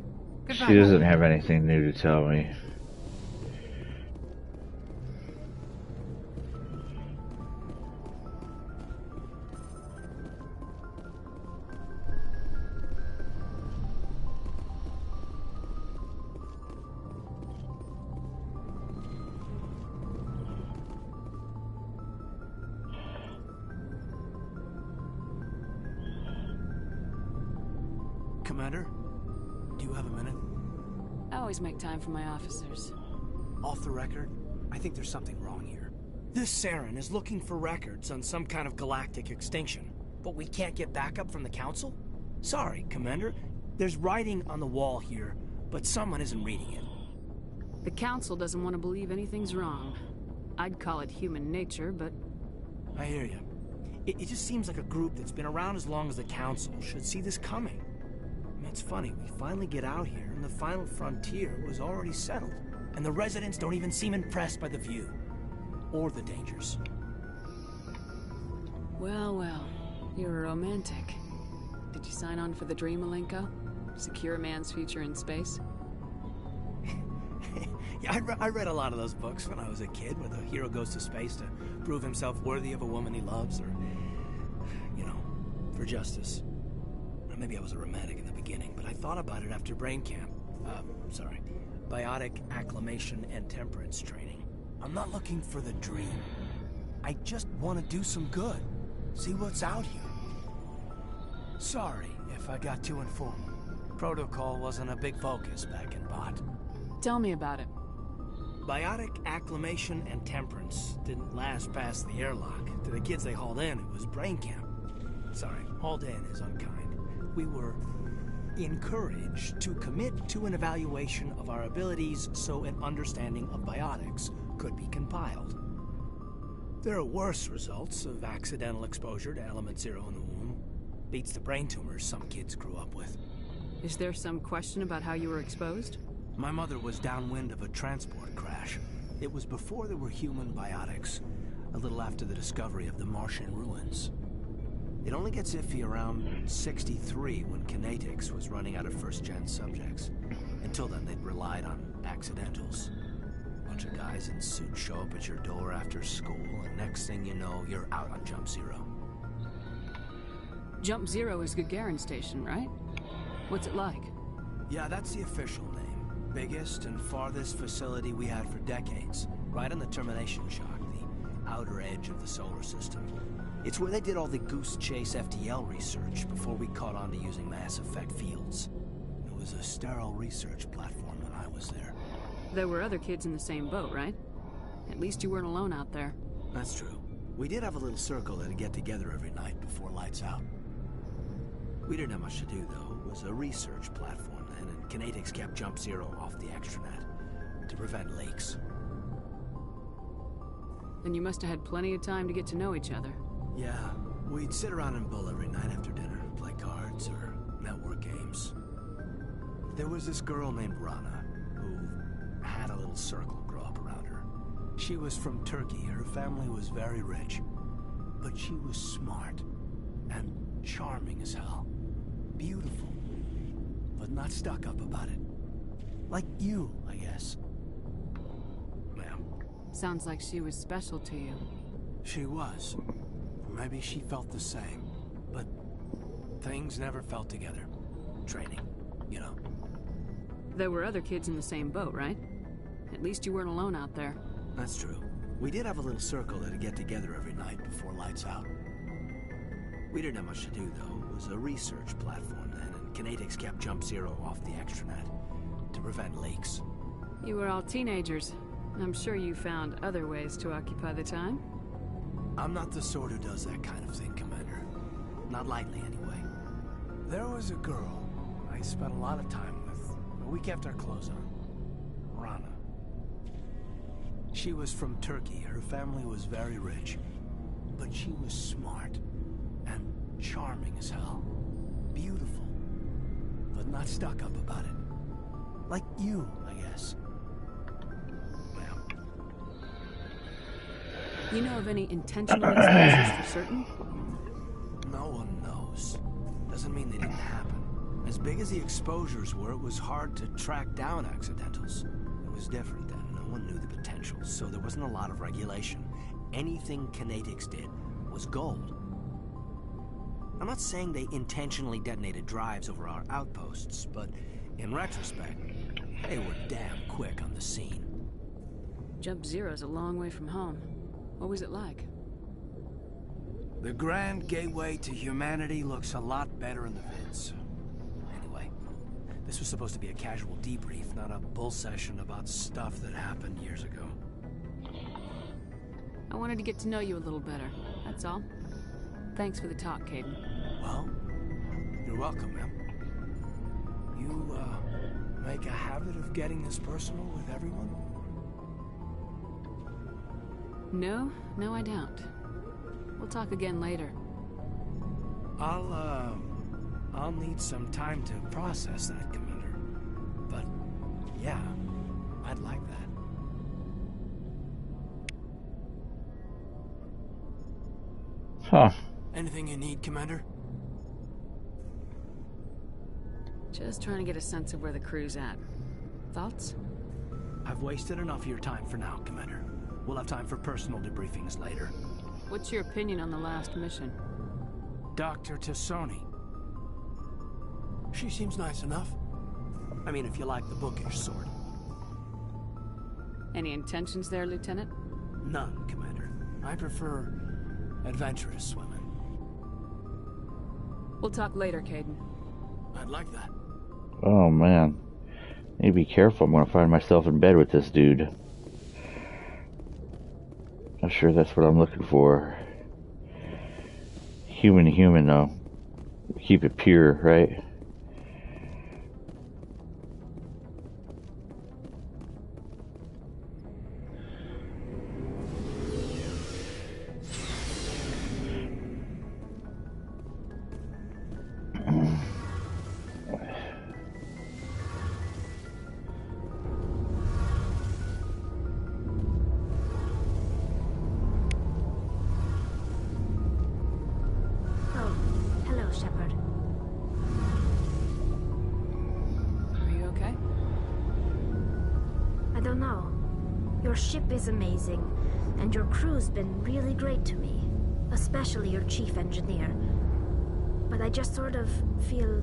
Goodbye. She doesn't have anything new to tell me. Commander, do you have a minute? I always make time for my officers. Off the record, I think there's something wrong here. This Saren is looking for records on some kind of galactic extinction, but we can't get backup from the Council? Sorry, Commander. There's writing on the wall here, but someone isn't reading it. The Council doesn't want to believe anything's wrong. I'd call it human nature, but... I hear you. It just seems like a group that's been around as long as the Council should see this coming. It's funny, we finally get out here, and the final frontier was already settled. And the residents don't even seem impressed by the view. Or the dangers. Well, well. You're a romantic. Did you sign on for the dream, Malenko? Secure a man's future in space? Yeah, I read a lot of those books when I was a kid, where the hero goes to space to prove himself worthy of a woman he loves, or, you know, for justice. Maybe I was a romantic in the beginning, but I thought about it after brain camp. Biotic acclimation and temperance training. I'm not looking for the dream. I just want to do some good. See what's out here. Sorry if I got too informal. Protocol wasn't a big focus back in Bot. Tell me about it. Biotic acclimation and temperance didn't last past the airlock. To the kids they hauled in, it was brain camp. Sorry, hauled in is unkind. We were encouraged to commit to an evaluation of our abilities so an understanding of biotics could be compiled. There are worse results of accidental exposure to element 0 in the womb. Beats the brain tumors some kids grew up with. Is there some question about how you were exposed? My mother was downwind of a transport crash. It was before there were human biotics, a little after the discovery of the Martian ruins. It only gets iffy around 63 when Kinetics was running out of first-gen subjects. Until then, they'd relied on accidentals. A bunch of guys in suits show up at your door after school, and next thing you know, you're out on Jump Zero. Jump Zero is Gagarin Station, right? What's it like? Yeah, that's the official name. Biggest and farthest facility we had for decades. Right on the termination shock, the outer edge of the solar system. It's where they did all the Goose Chase FTL research before we caught on to using mass effect fields. It was a sterile research platform when I was there. There were other kids in the same boat, right? At least you weren't alone out there. That's true. We did have a little circle that'd get together every night before lights out. We didn't have much to do, though. It was a research platform then, and Kinetics kept Jump Zero off the extranet to prevent leaks. Then you must have had plenty of time to get to know each other. Yeah, we'd sit around and bull every night after dinner, play cards or network games. There was this girl named Rana, who had a little circle grow up around her. She was from Turkey, her family was very rich, but she was smart and charming as hell. Beautiful, but not stuck up about it. Like you, I guess. Ma'am. Sounds like she was special to you. She was. Maybe she felt the same, but things never felt together. Training, you know. There were other kids in the same boat, right? At least you weren't alone out there. That's true. We did have a little circle that'd get together every night before lights out. We didn't have much to do, though. It was a research platform then, and Kinetics kept Jump Zero off the extranet to prevent leaks. You were all teenagers. I'm sure you found other ways to occupy the time. I'm not the sort who does that kind of thing, Commander. Not lightly, anyway. There was a girl I spent a lot of time with, but we kept our clothes on. Rana. She was from Turkey. Her family was very rich, but she was smart and charming as hell. Beautiful, but not stuck up about it. Like you, I guess. You know of any intentional exposures for certain? No one knows. Doesn't mean they didn't happen. As big as the exposures were, it was hard to track down accidentals. It was different then. No one knew the potential, so there wasn't a lot of regulation. Anything Kinetics did was gold. I'm not saying they intentionally detonated drives over our outposts, but in retrospect, they were damn quick on the scene. Jump Zero's a long way from home. What was it like? The grand gateway to humanity looks a lot better in the vids. Anyway, this was supposed to be a casual debrief, not a bull session about stuff that happened years ago. I wanted to get to know you a little better, that's all. Thanks for the talk, Caden. Well, you're welcome, ma'am. You, make a habit of getting this personal with everyone? No, I don't. We'll talk again later. I'll need some time to process that, Commander. But, yeah, I'd like that. Huh. Anything you need, Commander? Just trying to get a sense of where the crew's at. Thoughts? I've wasted enough of your time for now, Commander. We'll have time for personal debriefings later. What's your opinion on the last mission? Dr. Tassoni. She seems nice enough. I mean, if you like the bookish sort. Any intentions there, Lieutenant? None, Commander. I prefer adventurous women. We'll talk later, Caden. I'd like that. Oh man. Need to be careful. I'm gonna find myself in bed with this dude. Not sure that's what I'm looking for. Human though. Keep it pure, right? Your ship is amazing, and your crew's been really great to me, especially your chief engineer. But I just sort of feel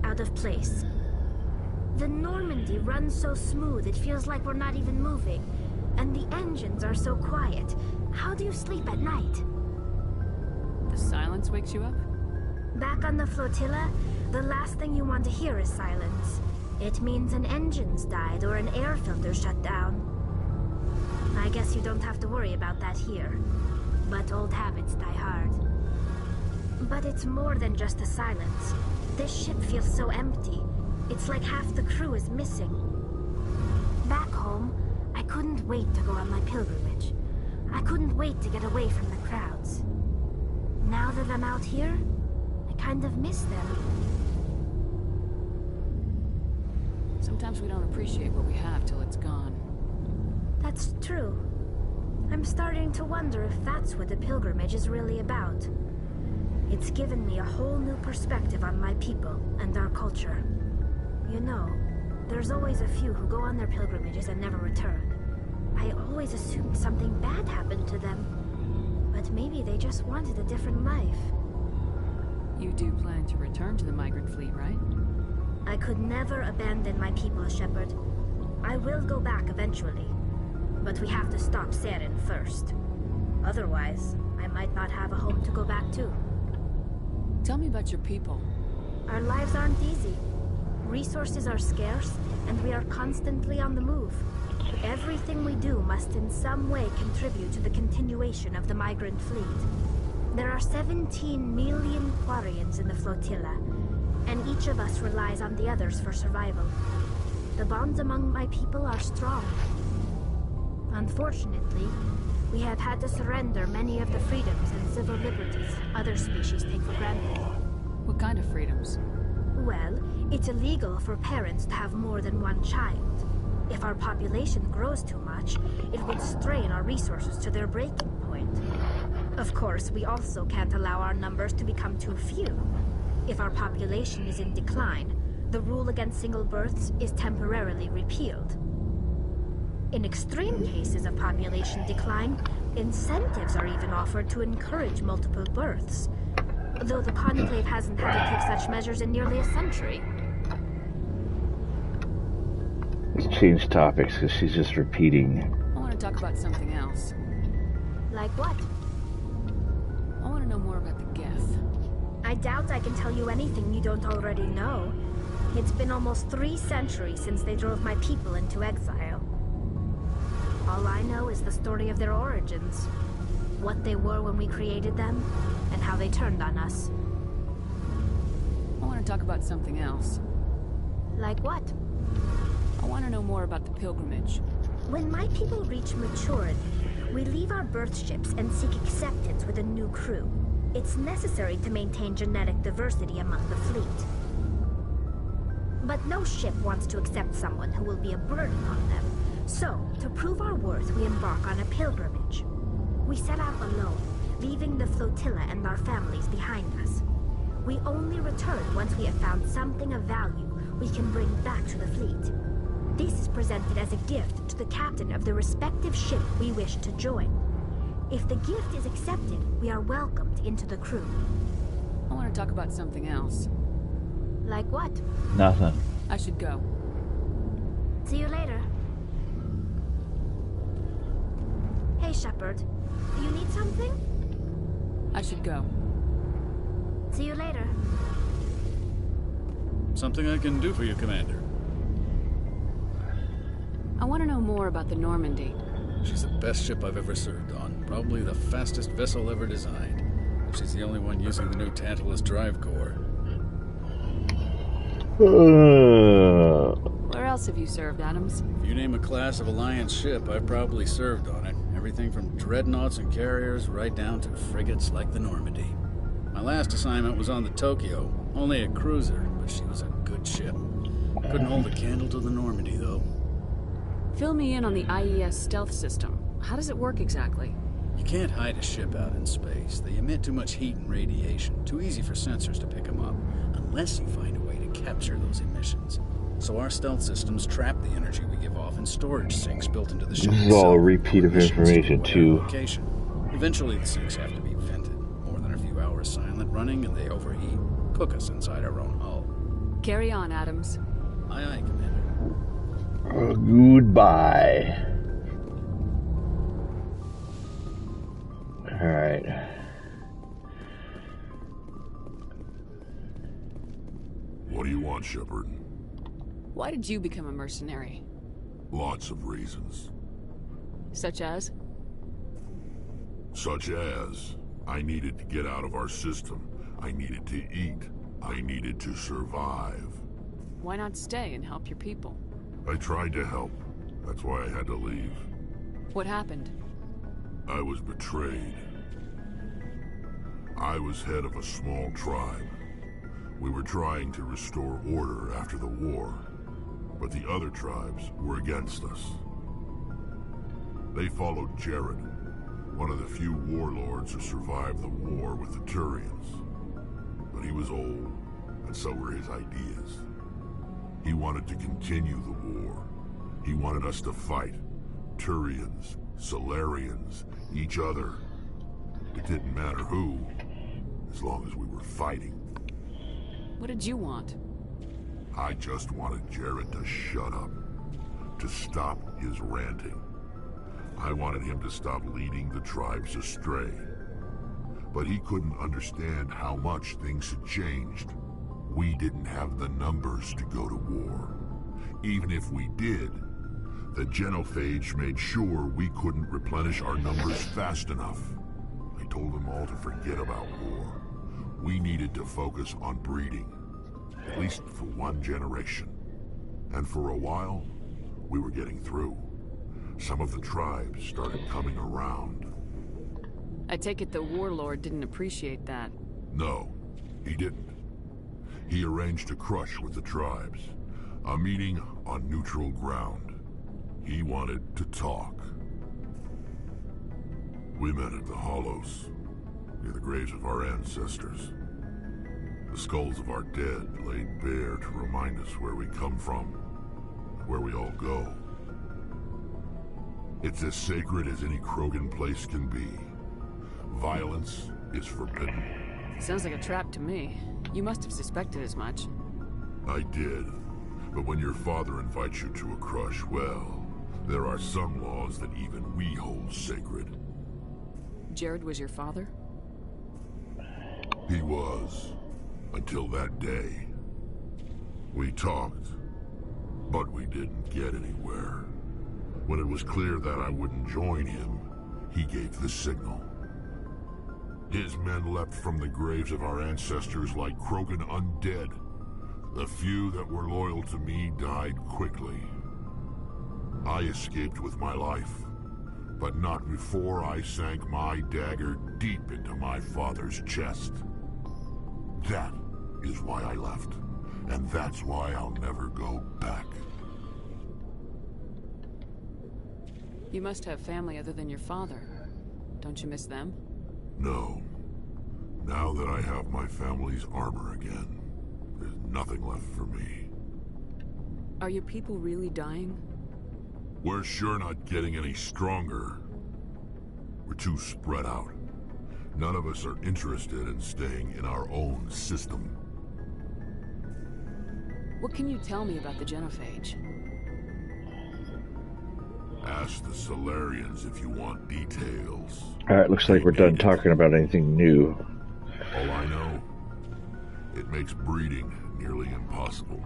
out of place. The Normandy runs so smooth it feels like we're not even moving, and the engines are so quiet. How do you sleep at night? The silence wakes you up? Back on the flotilla, the last thing you want to hear is silence. It means an engine's died or an air filter shut down. I guess you don't have to worry about that here. But old habits die hard. But it's more than just the silence. This ship feels so empty. It's like half the crew is missing. Back home, I couldn't wait to go on my pilgrimage. I couldn't wait to get away from the crowds. Now that I'm out here, I kind of miss them. Sometimes we don't appreciate what we have till it's gone. That's true. I'm starting to wonder if that's what the pilgrimage is really about. It's given me a whole new perspective on my people and our culture. You know, there's always a few who go on their pilgrimages and never return. I always assumed something bad happened to them. But maybe they just wanted a different life. You do plan to return to the migrant fleet, right? I could never abandon my people, Shepard. I will go back eventually. But we have to stop Saren first. Otherwise, I might not have a home to go back to. Tell me about your people. Our lives aren't easy. Resources are scarce, and we are constantly on the move. Everything we do must in some way contribute to the continuation of the migrant fleet. There are 17 million Quarians in the flotilla, and each of us relies on the others for survival. The bonds among my people are strong. Unfortunately, we have had to surrender many of the freedoms and civil liberties other species take for granted. What kind of freedoms? Well, it's illegal for parents to have more than one child. If our population grows too much, it would strain our resources to their breaking point. Of course, we also can't allow our numbers to become too few. If our population is in decline, the rule against single births is temporarily repealed. In extreme cases of population decline, incentives are even offered to encourage multiple births, though the Conclave hasn't had to take such measures in nearly a century. Let's change topics, because she's just repeating. I want to talk about something else. Like what? I want to know more about the Geth. I doubt I can tell you anything you don't already know. It's been almost 3 centuries since they drove my people into exile. All I know is the story of their origins. What they were when we created them, and how they turned on us. I want to talk about something else. Like what? I want to know more about the pilgrimage. When my people reach maturity, we leave our birth ships and seek acceptance with a new crew. It's necessary to maintain genetic diversity among the fleet. But no ship wants to accept someone who will be a burden on them. So, to prove our worth, we embark on a pilgrimage. We set out alone, leaving the flotilla and our families behind us. We only return once we have found something of value we can bring back to the fleet. This is presented as a gift to the captain of the respective ship we wish to join. If the gift is accepted, we are welcomed into the crew. I want to talk about something else. Like what? Nothing. I should go. See you later. Hey, Shepard. Do you need something? I should go. See you later. Something I can do for you, Commander. I want to know more about the Normandy. She's the best ship I've ever served on. Probably the fastest vessel ever designed. She's the only one using the new Tantalus drive core. Where else have you served, Adams? If you name a class of Alliance ship, I've probably served on it. Everything from dreadnoughts and carriers right down to frigates like the Normandy. My last assignment was on the Tokyo. Only a cruiser, but she was a good ship. Couldn't hold a candle to the Normandy, though. Fill me in on the IES stealth system. How does it work exactly? You can't hide a ship out in space. They emit too much heat and radiation. Too easy for sensors to pick them up. Unless you find a way to capture those emissions. So our stealth systems trap the energy we give off in storage sinks built into the ship. This is all a repeat of information, too. Location. Eventually the sinks have to be vented. More than a few hours silent running and they overheat. Cook us inside our own hull. Carry on, Adams. Aye, aye, Commander. Goodbye. Alright. What do you want, Shepard? Why did you become a mercenary? Lots of reasons. Such as? Such as, I needed to get out of our system. I needed to eat. I needed to survive. Why not stay and help your people? I tried to help. That's why I had to leave. What happened? I was betrayed. I was head of a small tribe. We were trying to restore order after the war, but the other tribes were against us. They followed Jared, one of the few warlords who survived the war with the Turians. But he was old, and so were his ideas. He wanted to continue the war. He wanted us to fight. Turians, Solarians, each other. It didn't matter who, as long as we were fighting. What did you want? I just wanted Jared to shut up, to stop his ranting. I wanted him to stop leading the tribes astray. But he couldn't understand how much things had changed. We didn't have the numbers to go to war. Even if we did, the genophage made sure we couldn't replenish our numbers fast enough. I told them all to forget about war. We needed to focus on breeding, at least for one generation. And for a while, we were getting through. Some of the tribes started coming around. I take it the warlord didn't appreciate that. No, he didn't. He arranged a crush with the tribes, a meeting on neutral ground. He wanted to talk. We met at the Hollows, near the graves of our ancestors. The skulls of our dead laid bare to remind us where we come from, where we all go. It's as sacred as any Krogan place can be. Violence is forbidden. Sounds like a trap to me. You must have suspected as much. I did. But when your father invites you to a crush, well, there are some laws that even we hold sacred. Jared was your father? He was. Until that day. We talked, but we didn't get anywhere. When it was clear that I wouldn't join him, he gave the signal. His men leapt from the graves of our ancestors like Krogan undead. The few that were loyal to me died quickly. I escaped with my life, but not before I sank my dagger deep into my father's chest. That is why I left, and that's why I'll never go back. You must have family other than your father. Don't you miss them? No. Now that I have my family's armor again, there's nothing left for me. Are your people really dying? We're sure not getting any stronger. We're too spread out. None of us are interested in staying in our own system. What can you tell me about the genophage? Ask the Solarians if you want details. Alright, looks like we're done talking about anything new. All I know, it makes breeding nearly impossible.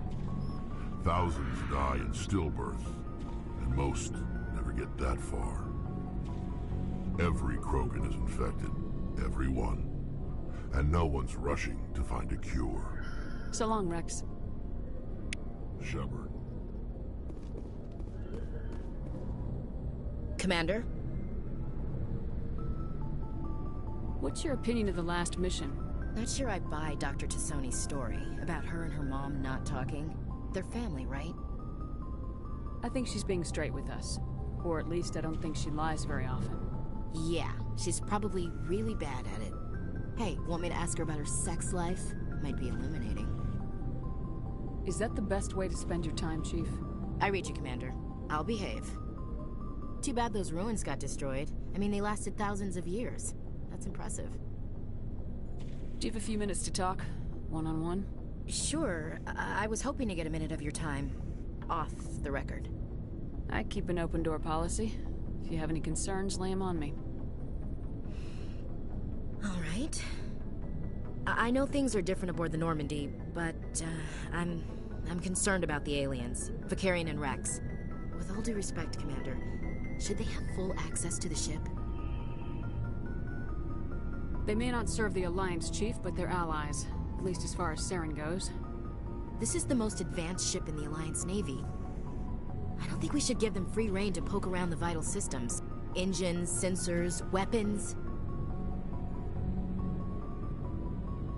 Thousands die in stillbirth, and most never get that far. Every Krogan is infected, every one. And no one's rushing to find a cure. So long, Rex. Shepard. Commander? What's your opinion of the last mission? Not sure I buy Dr. Tassoni's story about her and her mom not talking. They're family, right? I think she's being straight with us. Or at least I don't think she lies very often. Yeah, she's probably really bad at it. Hey, want me to ask her about her sex life? Might be illuminating. Is that the best way to spend your time, Chief? I read you, Commander. I'll behave. Too bad those ruins got destroyed. I mean, they lasted thousands of years. That's impressive. Do you have a few minutes to talk? One-on-one? Sure. I was hoping to get a minute of your time. Off the record. I keep an open door policy. If you have any concerns, lay them on me. All right. I know things are different aboard the Normandy, but I'm concerned about the aliens, Vicarian and Rex. With all due respect, Commander, should they have full access to the ship? They may not serve the Alliance, Chief, but they're allies. At least as far as Saren goes. This is the most advanced ship in the Alliance Navy. I don't think we should give them free rein to poke around the vital systems. Engines, sensors, weapons.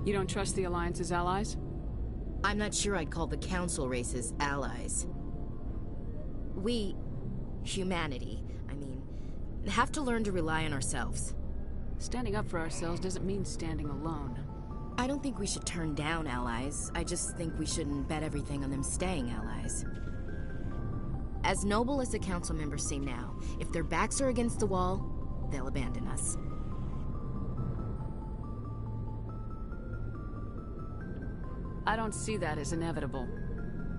You don't trust the Alliance's allies? I'm not sure I'd call the Council races allies. We, humanity, I mean, have to learn to rely on ourselves. Standing up for ourselves doesn't mean standing alone. I don't think we should turn down allies. I just think we shouldn't bet everything on them staying allies. As noble as the Council members seem now, if their backs are against the wall, they'll abandon us. I don't see that as inevitable.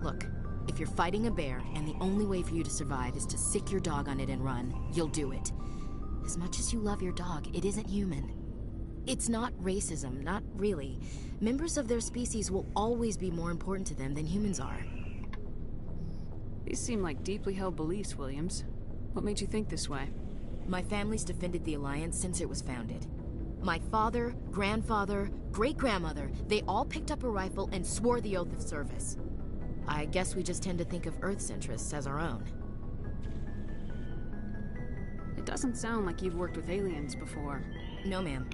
Look, if you're fighting a bear and the only way for you to survive is to sick your dog on it and run, you'll do it. As much as you love your dog, it isn't human. It's not racism, not really. Members of their species will always be more important to them than humans are. These seem like deeply held beliefs, Williams. What made you think this way? My family's defended the Alliance since it was founded. My father, grandfather, great-grandmother, they all picked up a rifle and swore the oath of service. I guess we just tend to think of Earth's interests as our own. It doesn't sound like you've worked with aliens before. No, ma'am.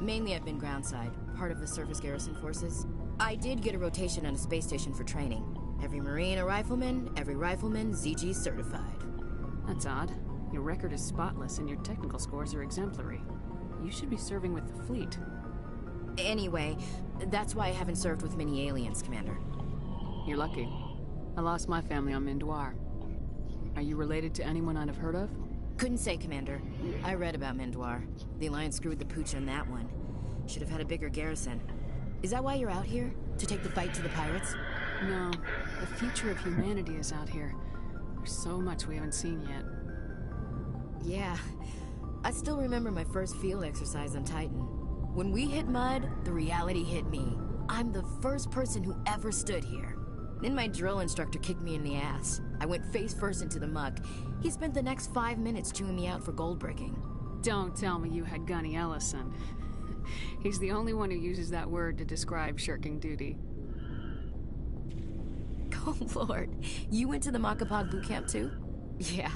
Mainly I've been groundside, part of the surface garrison forces. I did get a rotation on a space station for training. Every Marine a rifleman, every rifleman ZG certified. That's odd. Your record is spotless and your technical scores are exemplary. You should be serving with the fleet. Anyway, that's why I haven't served with many aliens, Commander. You're lucky. I lost my family on Mindoir. Are you related to anyone I'd have heard of? Couldn't say, Commander. I read about Mindoir. The Alliance screwed the pooch on that one. Should have had a bigger garrison. Is that why you're out here? To take the fight to the pirates? No. The future of humanity is out here. There's so much we haven't seen yet. Yeah. I still remember my first field exercise on Titan. When we hit mud, the reality hit me. I'm the first person who ever stood here. Then my drill instructor kicked me in the ass. I went face first into the muck. He spent the next 5 minutes chewing me out for gold bricking. Don't tell me you had Gunny Ellison. He's the only one who uses that word to describe shirking duty. Oh, Lord. You went to the Macapod boot camp, too? Yeah.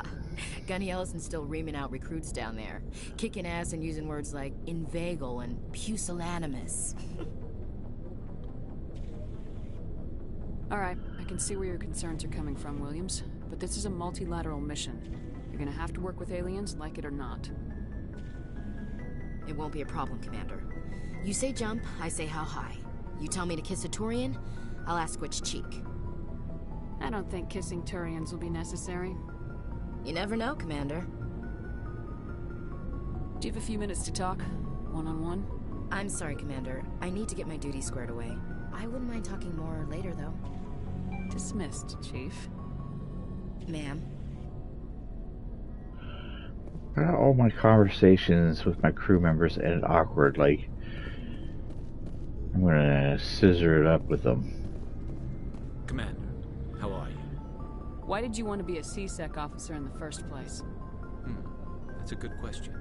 Gunny Ellison's still reaming out recruits down there. Kicking ass and using words like inveigle and pusillanimous. Alright, I can see where your concerns are coming from, Williams. But this is a multilateral mission. You're gonna have to work with aliens, like it or not. It won't be a problem, Commander. You say jump, I say how high. You tell me to kiss a Turian, I'll ask which cheek. I don't think kissing Turians will be necessary. You never know, Commander. Do you have a few minutes to talk? One-on-one? I'm sorry, Commander. I need to get my duties squared away. I wouldn't mind talking more later, though. Dismissed, Chief. Ma'am. All my conversations with my crew members ended awkward. Like, I'm gonna scissor it up with them. Commander, how are you? Why did you want to be a C-Sec officer in the first place? That's a good question.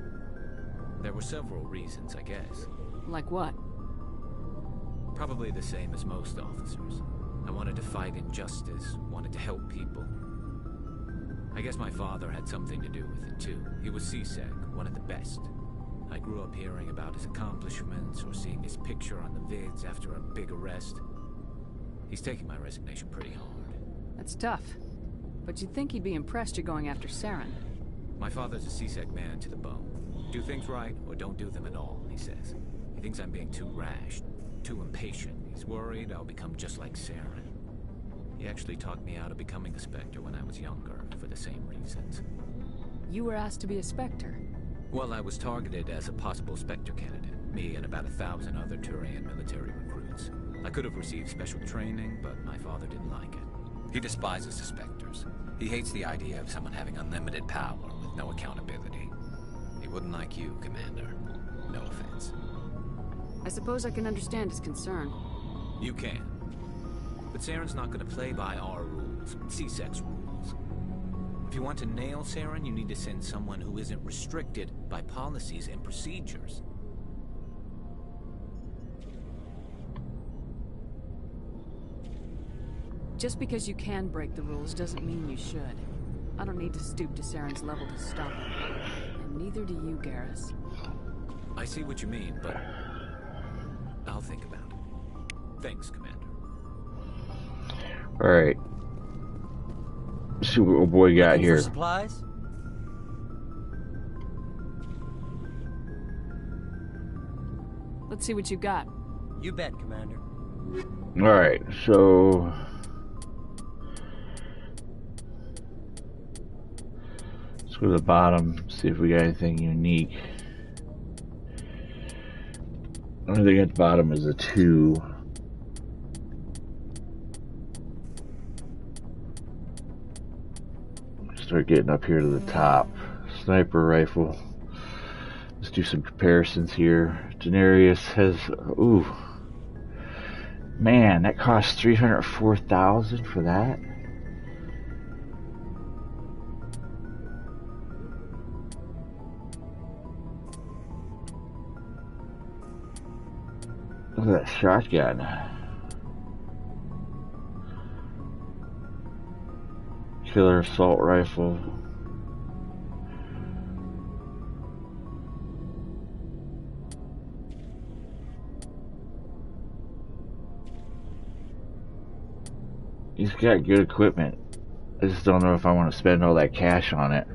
There were several reasons, I guess. Like what? Probably the same as most officers. I wanted to fight injustice, wanted to help people. I guess my father had something to do with it too. He was C-Sec, one of the best. I grew up hearing about his accomplishments or seeing his picture on the vids after a big arrest. He's taking my resignation pretty hard. That's tough. But you'd think he'd be impressed you're going after Saren. My father's a C-Sec man to the bone. Do things right or don't do them at all, he says. He thinks I'm being too rash, too impatient. He's worried I'll become just like Saren. He actually talked me out of becoming a Spectre when I was younger, for the same reasons. You were asked to be a Spectre? Well, I was targeted as a possible Spectre candidate, me and about 1,000 other Turian military recruits. I could have received special training, but my father didn't like it. He despises the Spectres. He hates the idea of someone having unlimited power with no accountability. He wouldn't like you, Commander. No offense. I suppose I can understand his concern. You can. But Saren's not going to play by our rules, C-Sec's rules. If you want to nail Saren, you need to send someone who isn't restricted by policies and procedures. Just because you can break the rules doesn't mean you should. I don't need to stoop to Saren's level to stop him. And neither do you, Garrus. I see what you mean, but I'll think about it. Thanks, Commander. Alright. See what old boy got Looking here. for supplies? Let's see what you got. You bet, Commander. Alright, so let's go to the bottom, see if we got anything unique. The only thing at the bottom is a 2. Start getting up here to the top. Sniper rifle. Let's do some comparisons here. Denarius has, ooh, man, that costs 304,000 for that. Look at that shotgun. Killer assault rifle. He's got good equipment. I just don't know if I want to spend all that cash on it.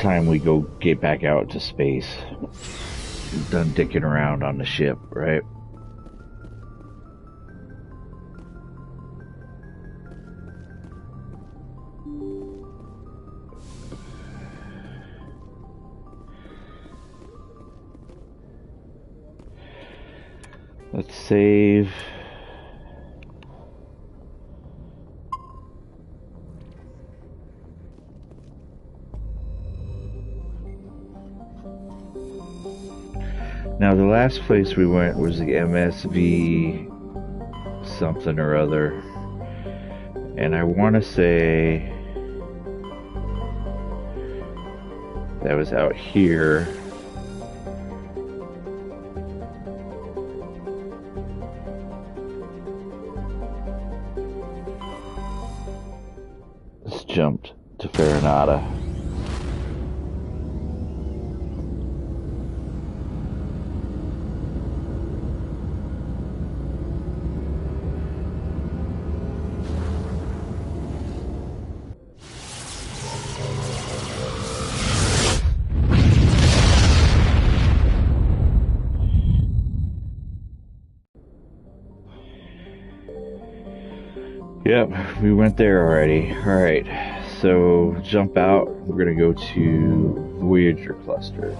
time we go get back out to space. Done dicking around on the ship, right? Let's save. Now, the last place we went was the MSV something or other. And I want to say that was out here. Let's jump to Farinata. Yep, we went there already. Alright, so jump out. We're going to go to Voyager Cluster.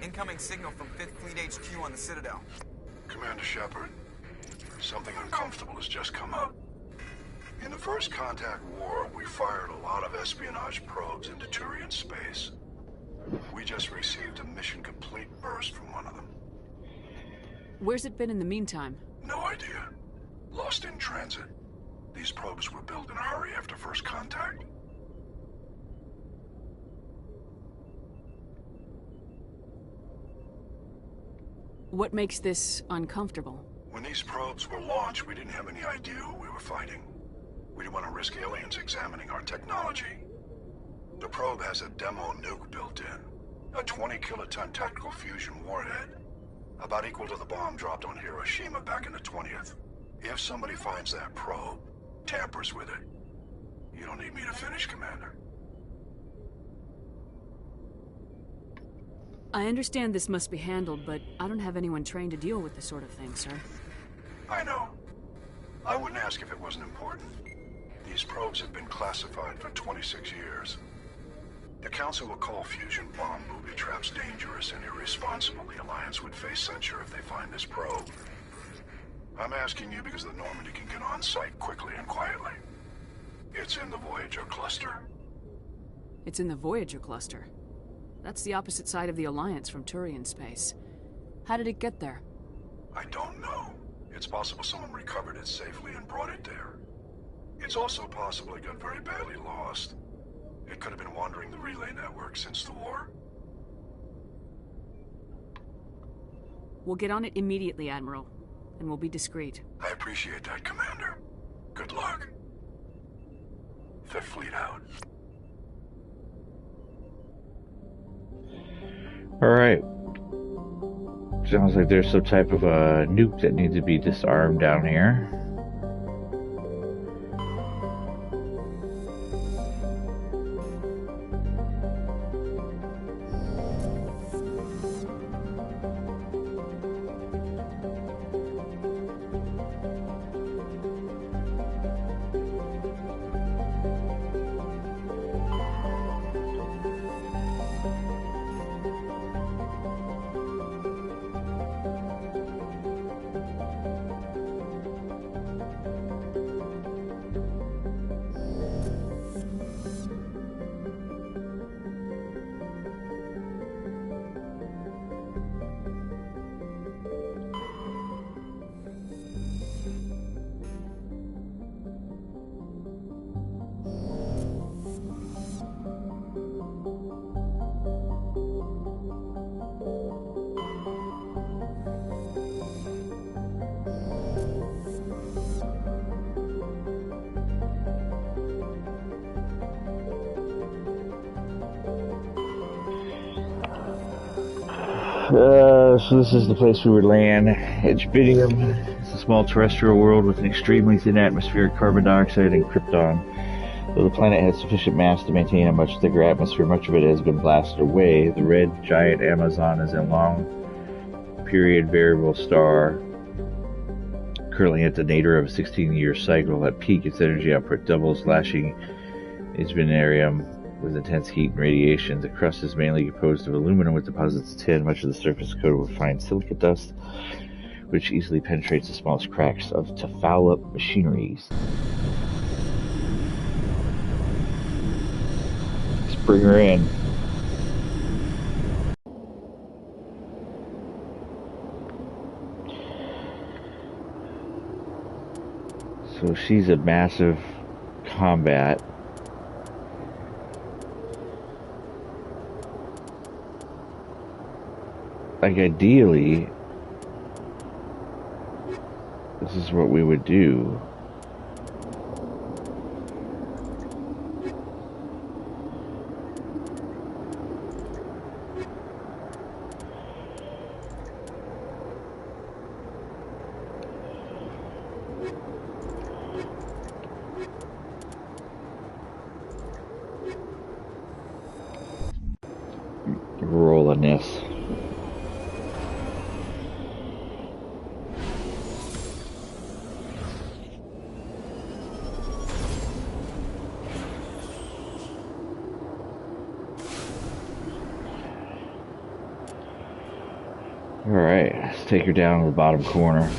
Incoming signal from 5th Fleet HQ on the Citadel. Commander Shepard, something uncomfortable has just come up. In the First Contact War, we fired a lot of espionage probes into Turian space. We just received a mission complete burst from one of them. Where's it been in the meantime? No idea. Lost in transit. These probes were built in a hurry after First Contact. What makes this uncomfortable? When these probes were launched, we didn't have any idea who we were fighting. We didn't want to risk aliens examining our technology. The probe has a demo nuke built in. A 20-kiloton tactical fusion warhead. About equal to the bomb dropped on Hiroshima back in the 20th. If somebody finds that probe, tampers with it, you don't need me to finish, Commander. I understand this must be handled, but I don't have anyone trained to deal with this sort of thing, sir. I know. I wouldn't ask if it wasn't important. These probes have been classified for 26 years. The Council will call fusion bomb booby traps dangerous and irresponsible. The Alliance would face censure if they find this probe. I'm asking you because the Normandy can get on site quickly and quietly. It's in the Voyager cluster. It's in the Voyager cluster? That's the opposite side of the Alliance from Turian space. How did it get there? I don't know. It's possible someone recovered it safely and brought it there. It's also possible it got very badly lost. It could have been wandering the relay network since the war. We'll get on it immediately, Admiral. And we'll be discreet. I appreciate that, Commander. Good luck. Fifth Fleet out. Alright. Sounds like there's some type of a nuke that needs to be disarmed down here. So this is the place we would land. Edgebidium. It's a small terrestrial world with an extremely thin atmosphere of carbon dioxide and krypton. Though the planet has sufficient mass to maintain a much thicker atmosphere, much of it has been blasted away. The red giant Amazon is a long-period variable star, currently at the nadir of a 16-year cycle. At peak, its energy output doubles, lashing its venerium with intense heat and radiation. The crust is mainly composed of aluminum with deposits of tin. Much of the surface is coated with fine silica dust, which easily penetrates the smallest cracks to foul up machineries. Let's bring her in. So she's a massive combat. Like, ideally, this is what we would do. Rolling this. Alright, let's take her down to the bottom corner.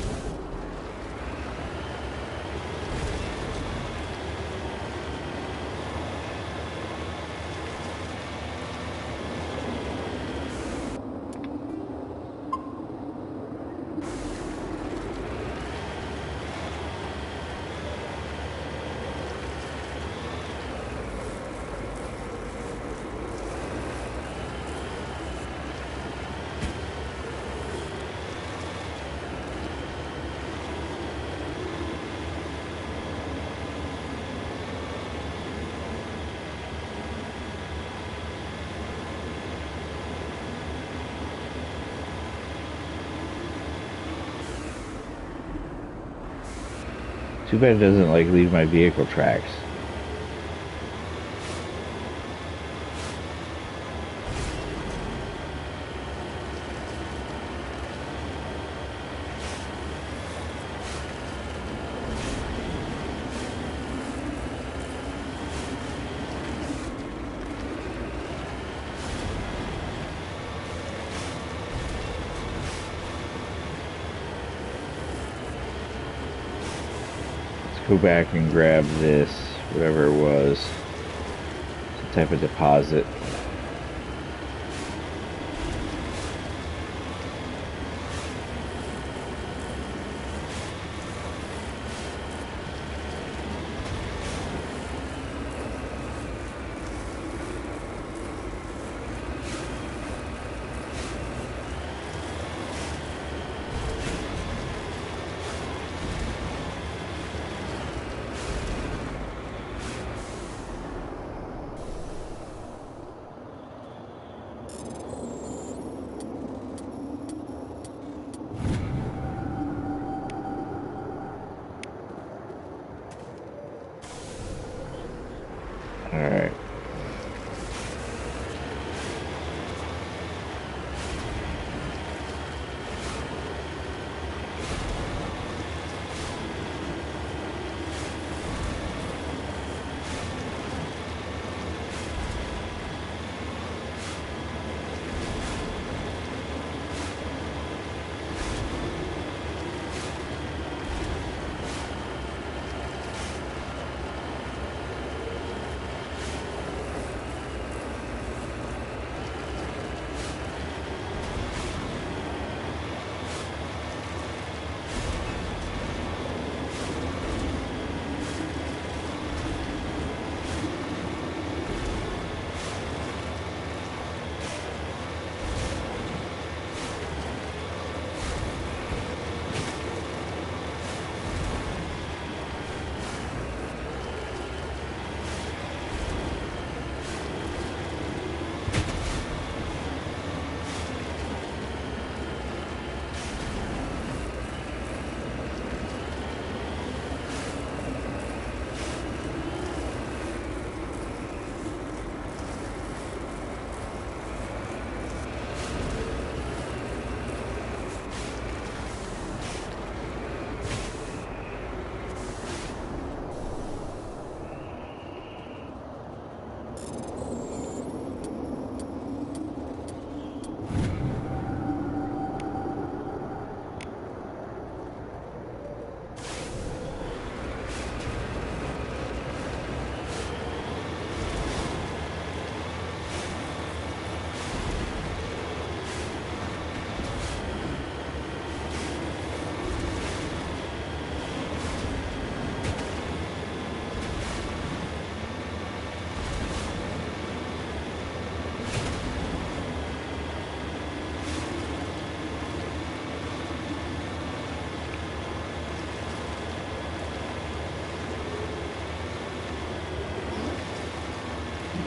Too bad it doesn't, like, leave my vehicle tracks. Go back and grab this, whatever it was, some type of deposit.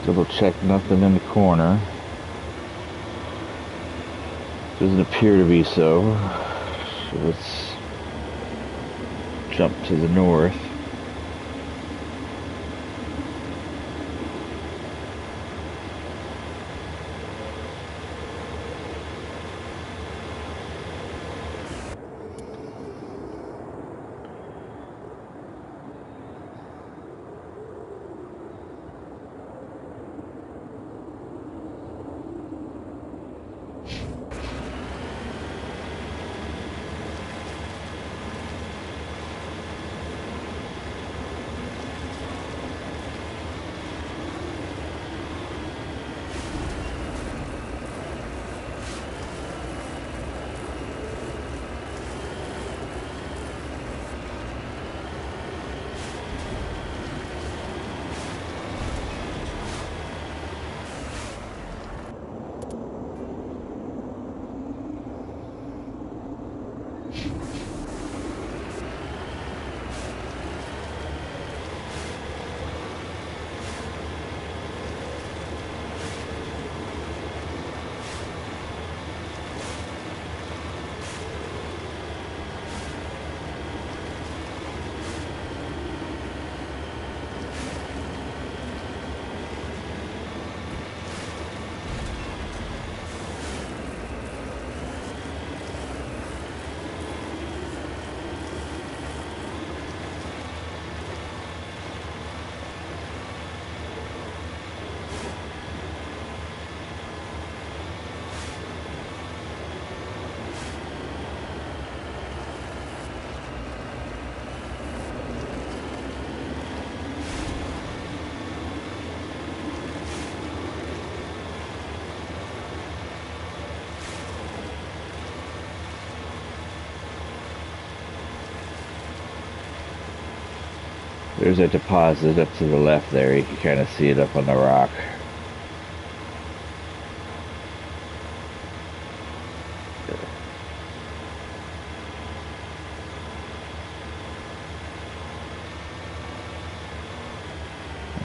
Double check nothing in the corner. Doesn't appear to be so. So let's jump to the north. There's a deposit up to the left there. You can kind of see it up on the rock.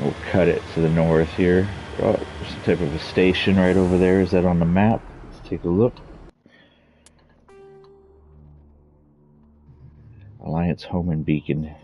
We'll cut it to the north here. Oh, there's some type of a station right over there. Is that on the map? Let's take a look. Alliance Home and Beacon.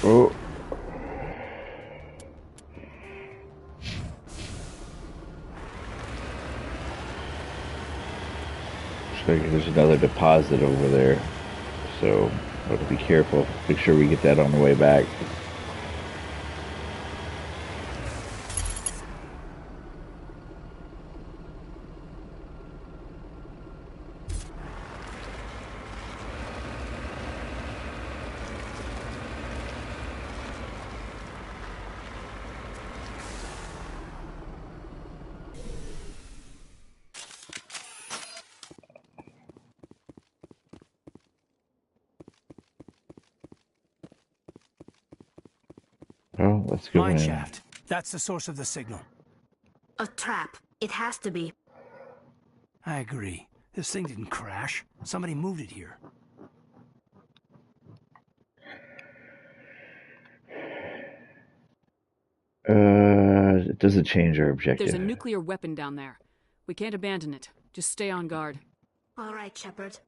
Oh. Looks like there's another deposit over there. So, we'll have to be careful. Make sure we get that on the way back. Well, let's go in. Mineshaft. That's the source of the signal. A trap. It has to be. I agree. This thing didn't crash. Somebody moved it here. It doesn't change our objective. There's a nuclear weapon down there. We can't abandon it. Just stay on guard. All right, Shepard.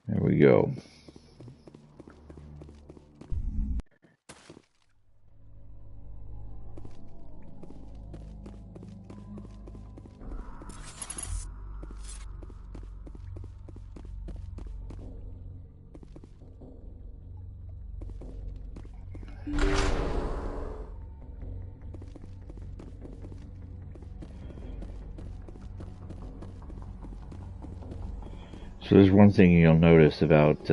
There we go. So there's one thing you'll notice about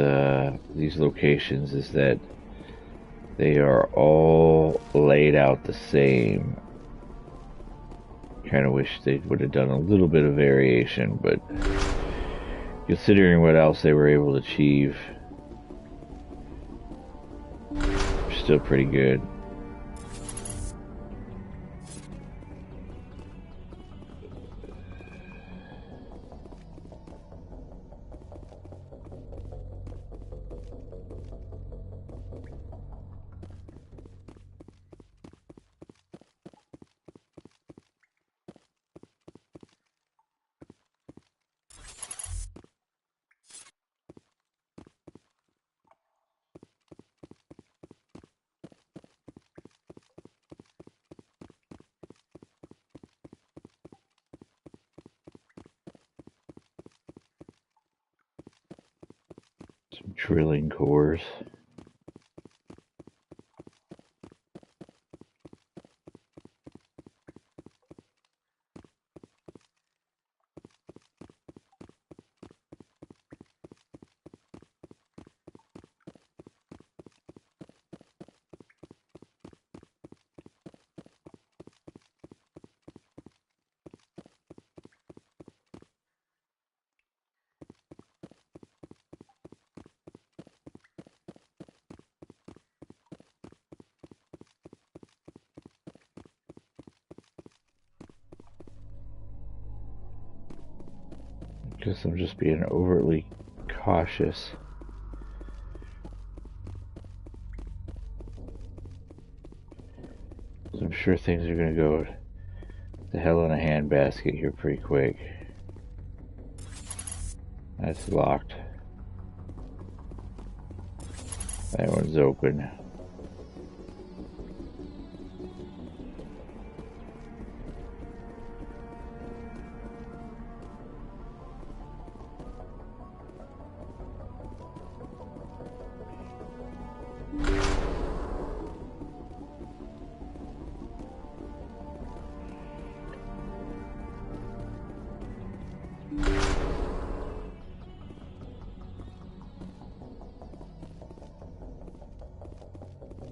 these locations is that they are all laid out the same. Kind of wish they would have done a little bit of variation, but considering what else they were able to achieve, still pretty good. Some drilling cores. Guess I'm just being overtly cautious. So I'm sure things are going to go to hell in a handbasket here pretty quick. That's locked. That one's open.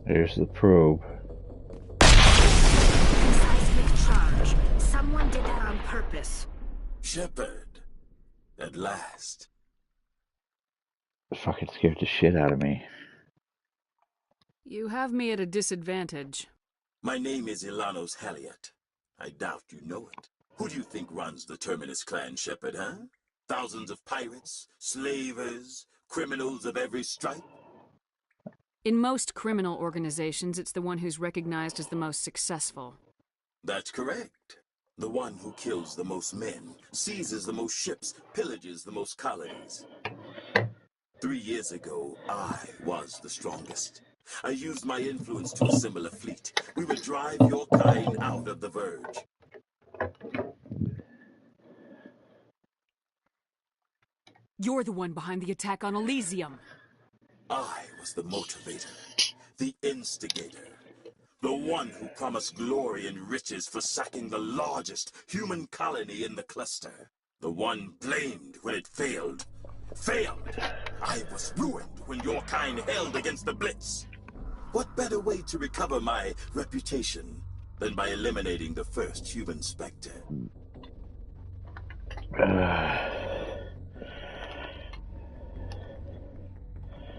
There's the probe. Seismic charge. Someone did that on purpose. Shepard, at last. It fucking scared the shit out of me. You have me at a disadvantage. My name is Ilanos Halliot. I doubt you know it. Who do you think runs the Terminus clan, Shepard, huh? Thousands of pirates, slavers, criminals of every stripe? In most criminal organizations, it's the one who's recognized as the most successful. That's correct. The one who kills the most men, seizes the most ships, pillages the most colonies. 3 years ago, I was the strongest. I used my influence to assemble a fleet. We would drive your kind out of the Verge. You're the one behind the attack on Elysium. I was the motivator, the instigator, the one who promised glory and riches for sacking the largest human colony in the cluster. The one blamed when it failed. Failed! I was ruined when your kind held against the Blitz. What better way to recover my reputation than by eliminating the first human Spectre?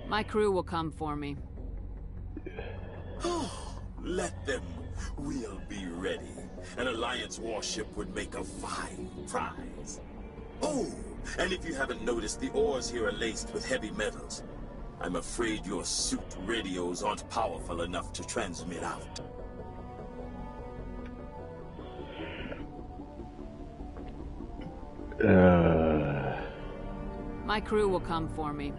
My crew will come for me. Let them. We'll be ready. An Alliance warship would make a fine prize. Oh, and if you haven't noticed, the ores here are laced with heavy metals. I'm afraid your suit radios aren't powerful enough to transmit out. My crew will come for me.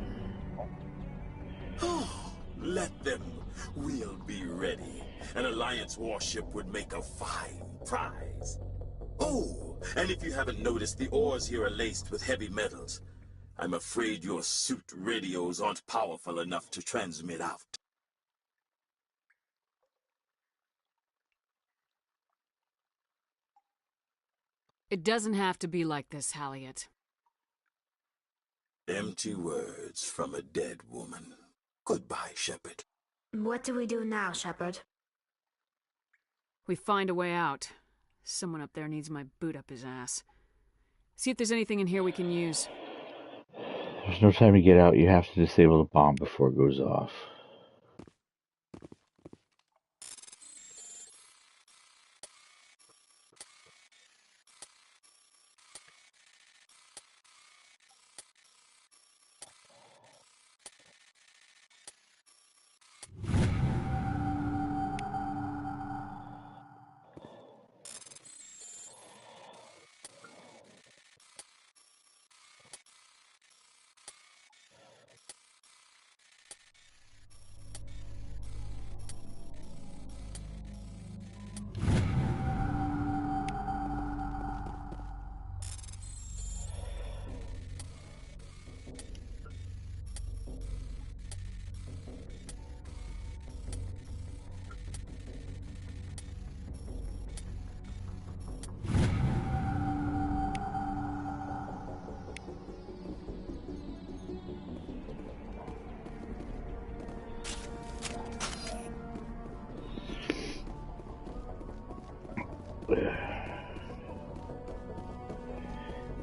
Let them. We'll be ready. An Alliance warship would make a fine prize. Oh, and if you haven't noticed, the ores here are laced with heavy metals. I'm afraid your suit radios aren't powerful enough to transmit out. It doesn't have to be like this, Halliot. Empty words from a dead woman. Goodbye, Shepard. What do we do now, Shepard? We find a way out. Someone up there needs my boot up his ass. See if there's anything in here we can use. There's no time to get out. You have to disable the bomb before it goes off.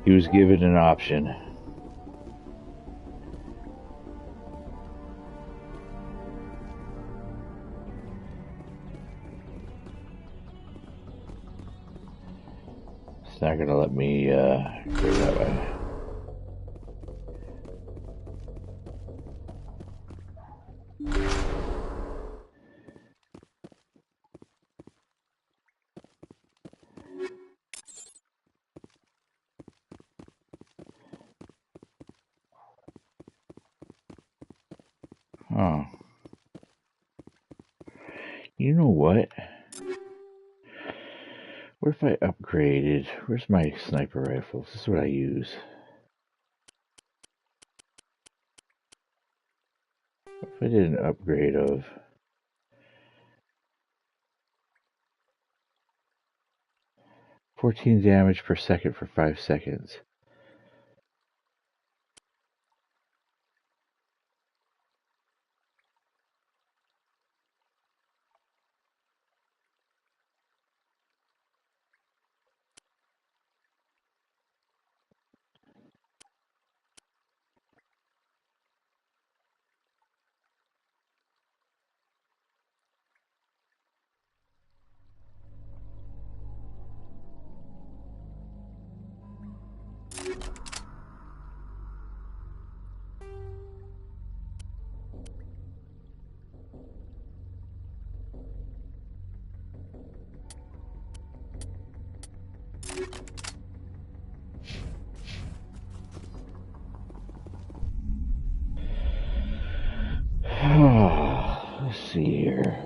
He was given an option. It's not gonna let me go that way. Oh. You know what? What if I upgraded? Where's my sniper rifles? This is what I use. What if I did an upgrade of 14 damage per second for 5 seconds? Let's see here.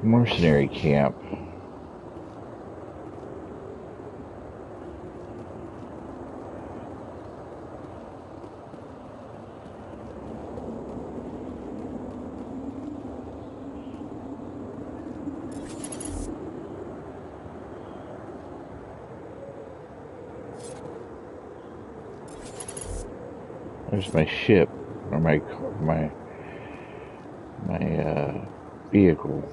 Mercenary camp. There's my ship, or my vehicle.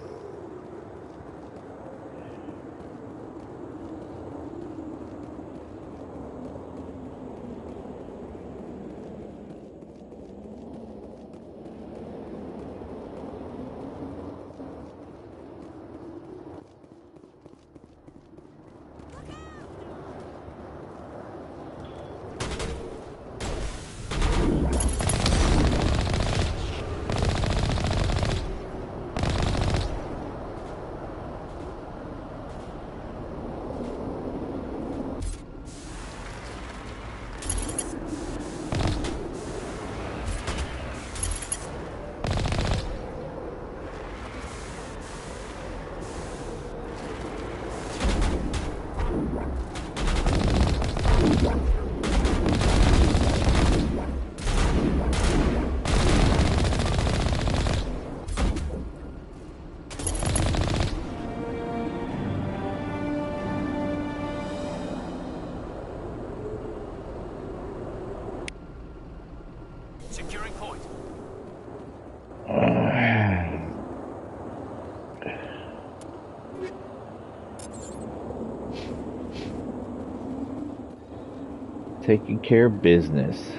taking care of business.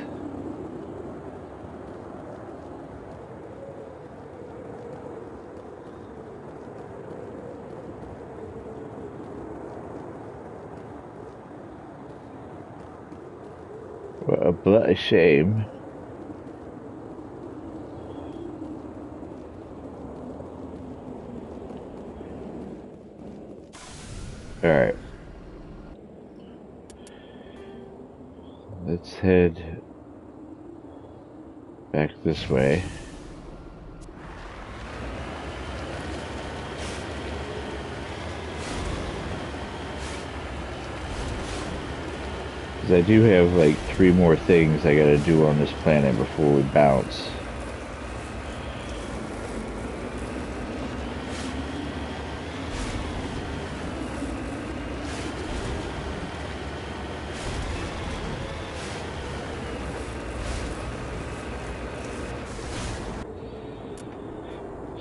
What a shame. Alright. Let's head back this way. Because I do have like 3 more things I gotta do on this planet before we bounce.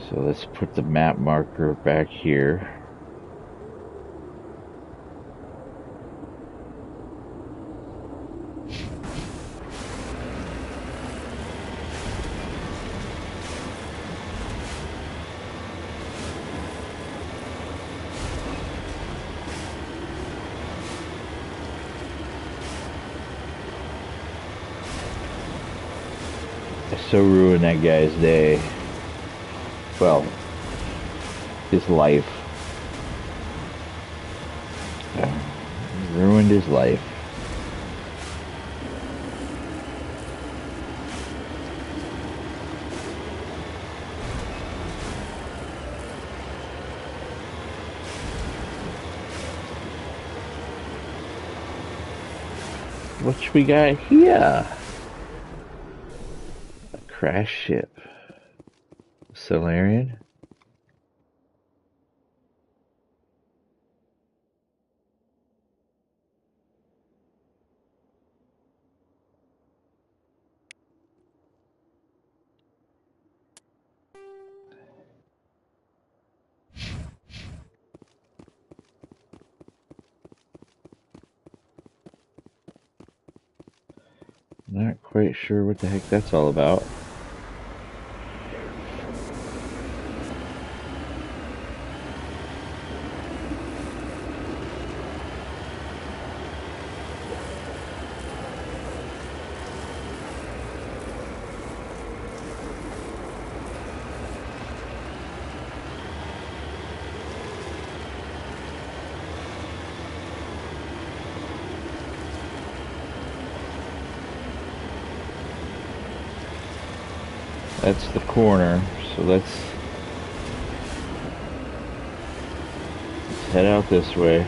So let's put the map marker back here. I so ruined that guy's day. Well, his life. Ruined his life. What we got here? A crash ship. Solarian? Not quite sure what the heck that's all about. That's the corner, so let's head out this way.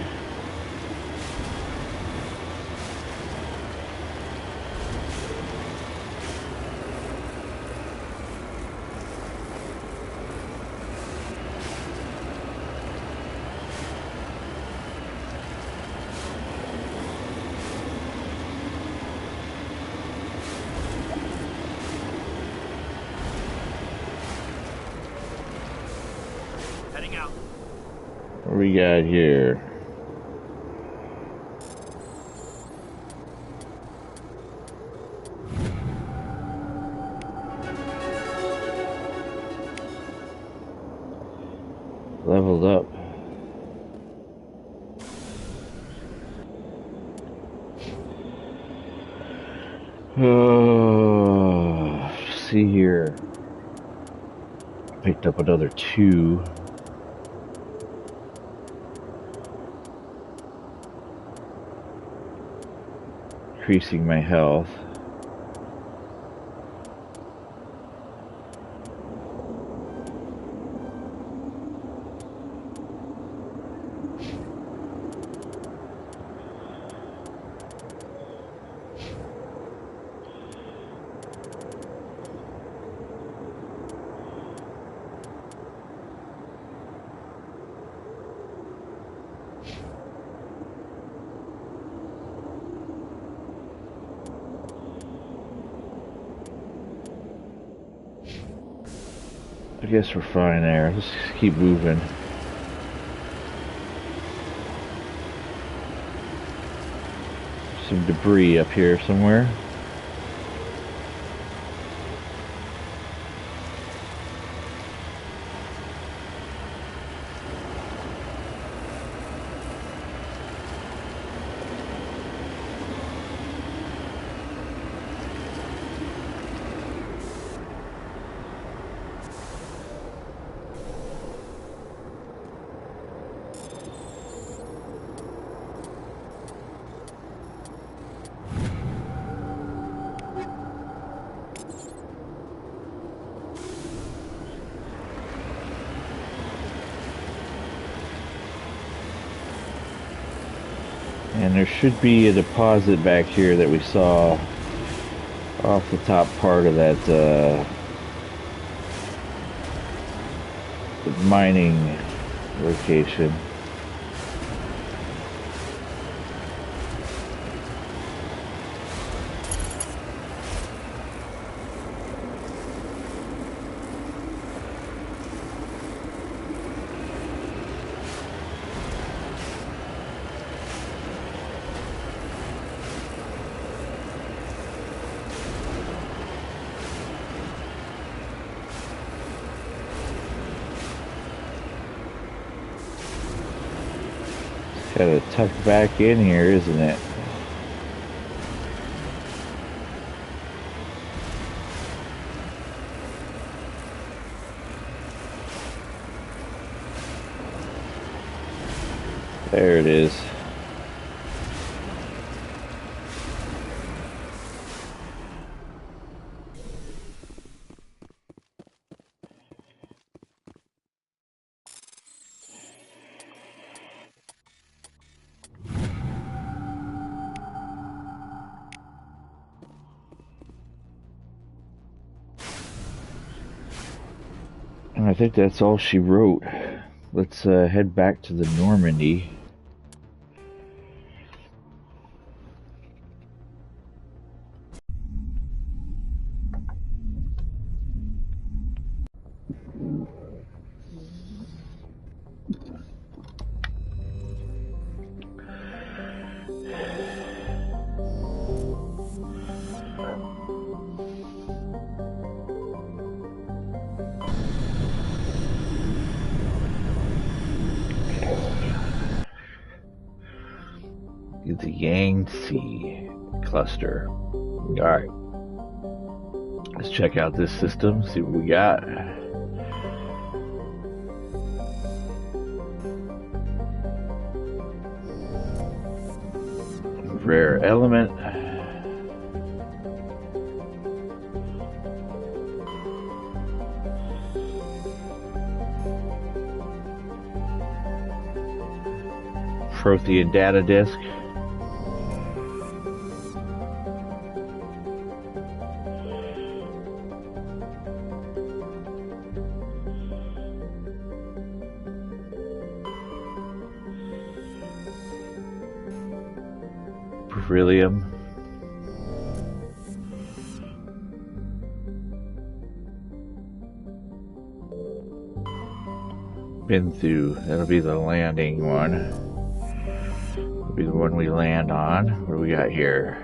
What we got here? Leveled up. Oh, see here. Picked up another 2. Increasing my health. I guess we're fine there. Let's just keep moving. some debris up here somewhere. And there should be a deposit back here that we saw off the top part of that mining location. Gotta tuck back in here, isn't it? There it is. And I think that's all she wrote. Let's head back to the Normandy. The Yangtze cluster. Alright. Let's check out this system, see what we got. Rare element. Prothean data disk. Beryllium. Been through. That'll be the landing one. That'll be the one we land on. What do we got here?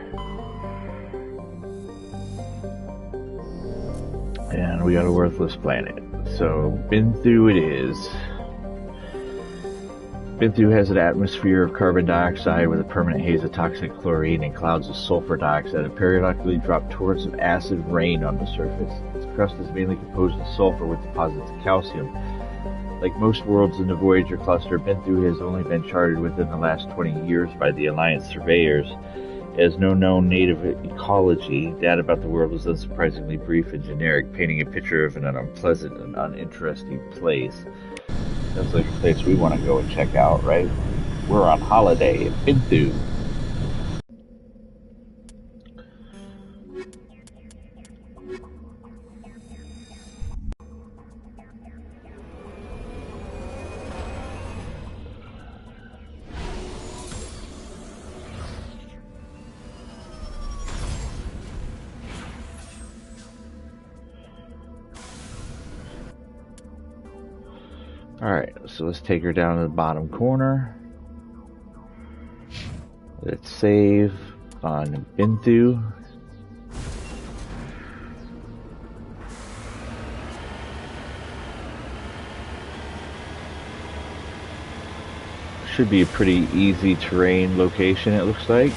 And we got a worthless planet. So, been through it is. Binthu has an atmosphere of carbon dioxide with a permanent haze of toxic chlorine and clouds of sulfur dioxide that periodically drop torrents of acid rain on the surface. Its crust is mainly composed of sulfur with deposits of calcium. Like most worlds in the Voyager cluster, Binthu has only been charted within the last 20 years by the Alliance surveyors. It has no known native ecology. Data about the world is unsurprisingly brief and generic, painting a picture of an unpleasant and uninteresting place. Sounds like a place we want to go and check out, right? We're on holiday in Binthu. Alright, so let's take her down to the bottom corner. Let's save. on Binthu. Should be a pretty easy terrain location, it looks like.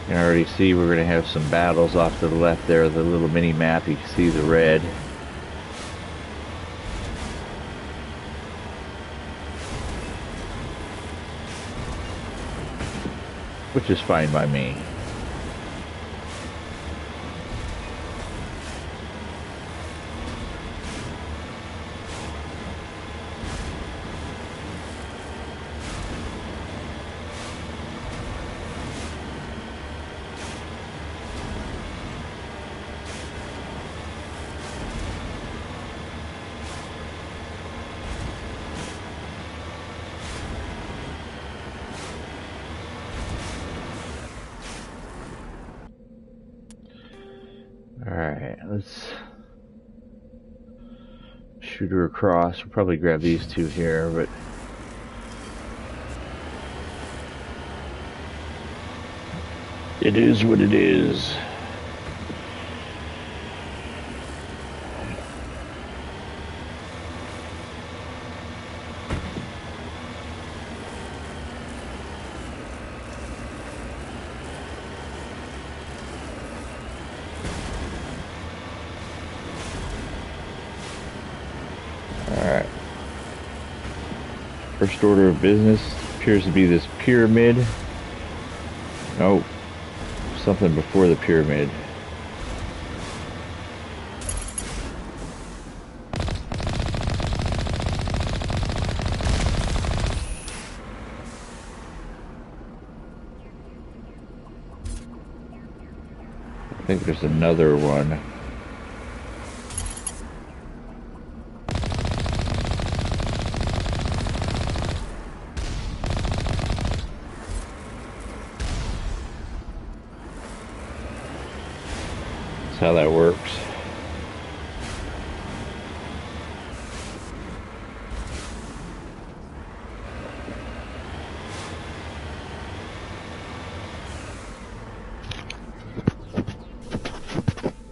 You can already see we're going to have some battles off to the left there. The little mini map, you can see the red. Which is fine by me. Alright, let's shoot her across. We'll probably grab these two here, but it is what it is. Alright. First order of business appears to be this pyramid. Oh, something before the pyramid. I think there's another one. That's how that works.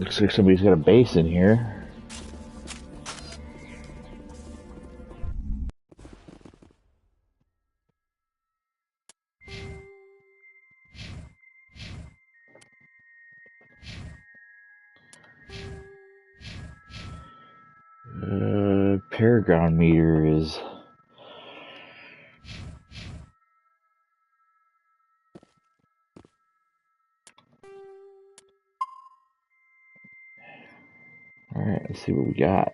Looks like somebody's got a base in here. Paragon meter is alright, let's see what we got.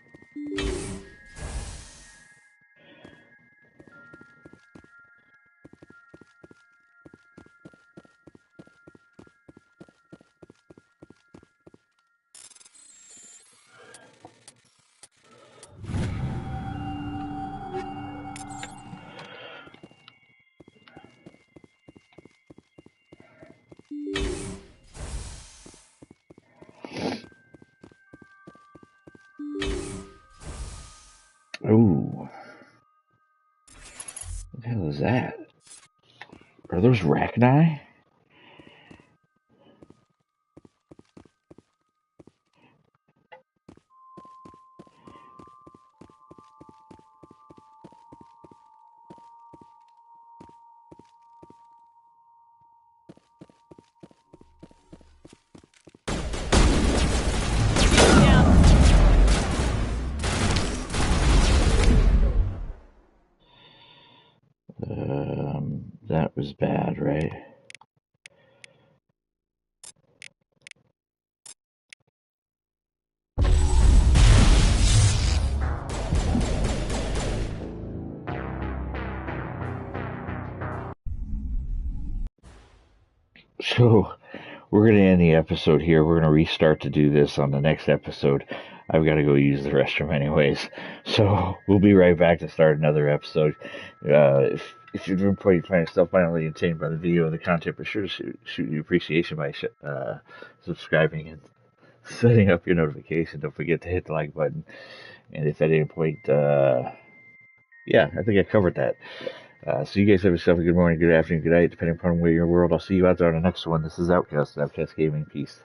Ooh. What the hell is that? Are those Rachni? That was bad, right? So, we're going to end the episode here. We're going to restart to do this on the next episode. I've got to go use the restroom anyways. So, we'll be right back to start another episode. If you've been find yourself finally entertained by the video and the content, be sure to shoot your appreciation by subscribing and setting up your notification. Don't forget to hit the like button. And if at any point, yeah, I think I covered that. So you guys have yourself a good morning, good afternoon, good night, depending upon where you're in the world. I'll see you out there on the next one. This is Outcast Gaming. Peace.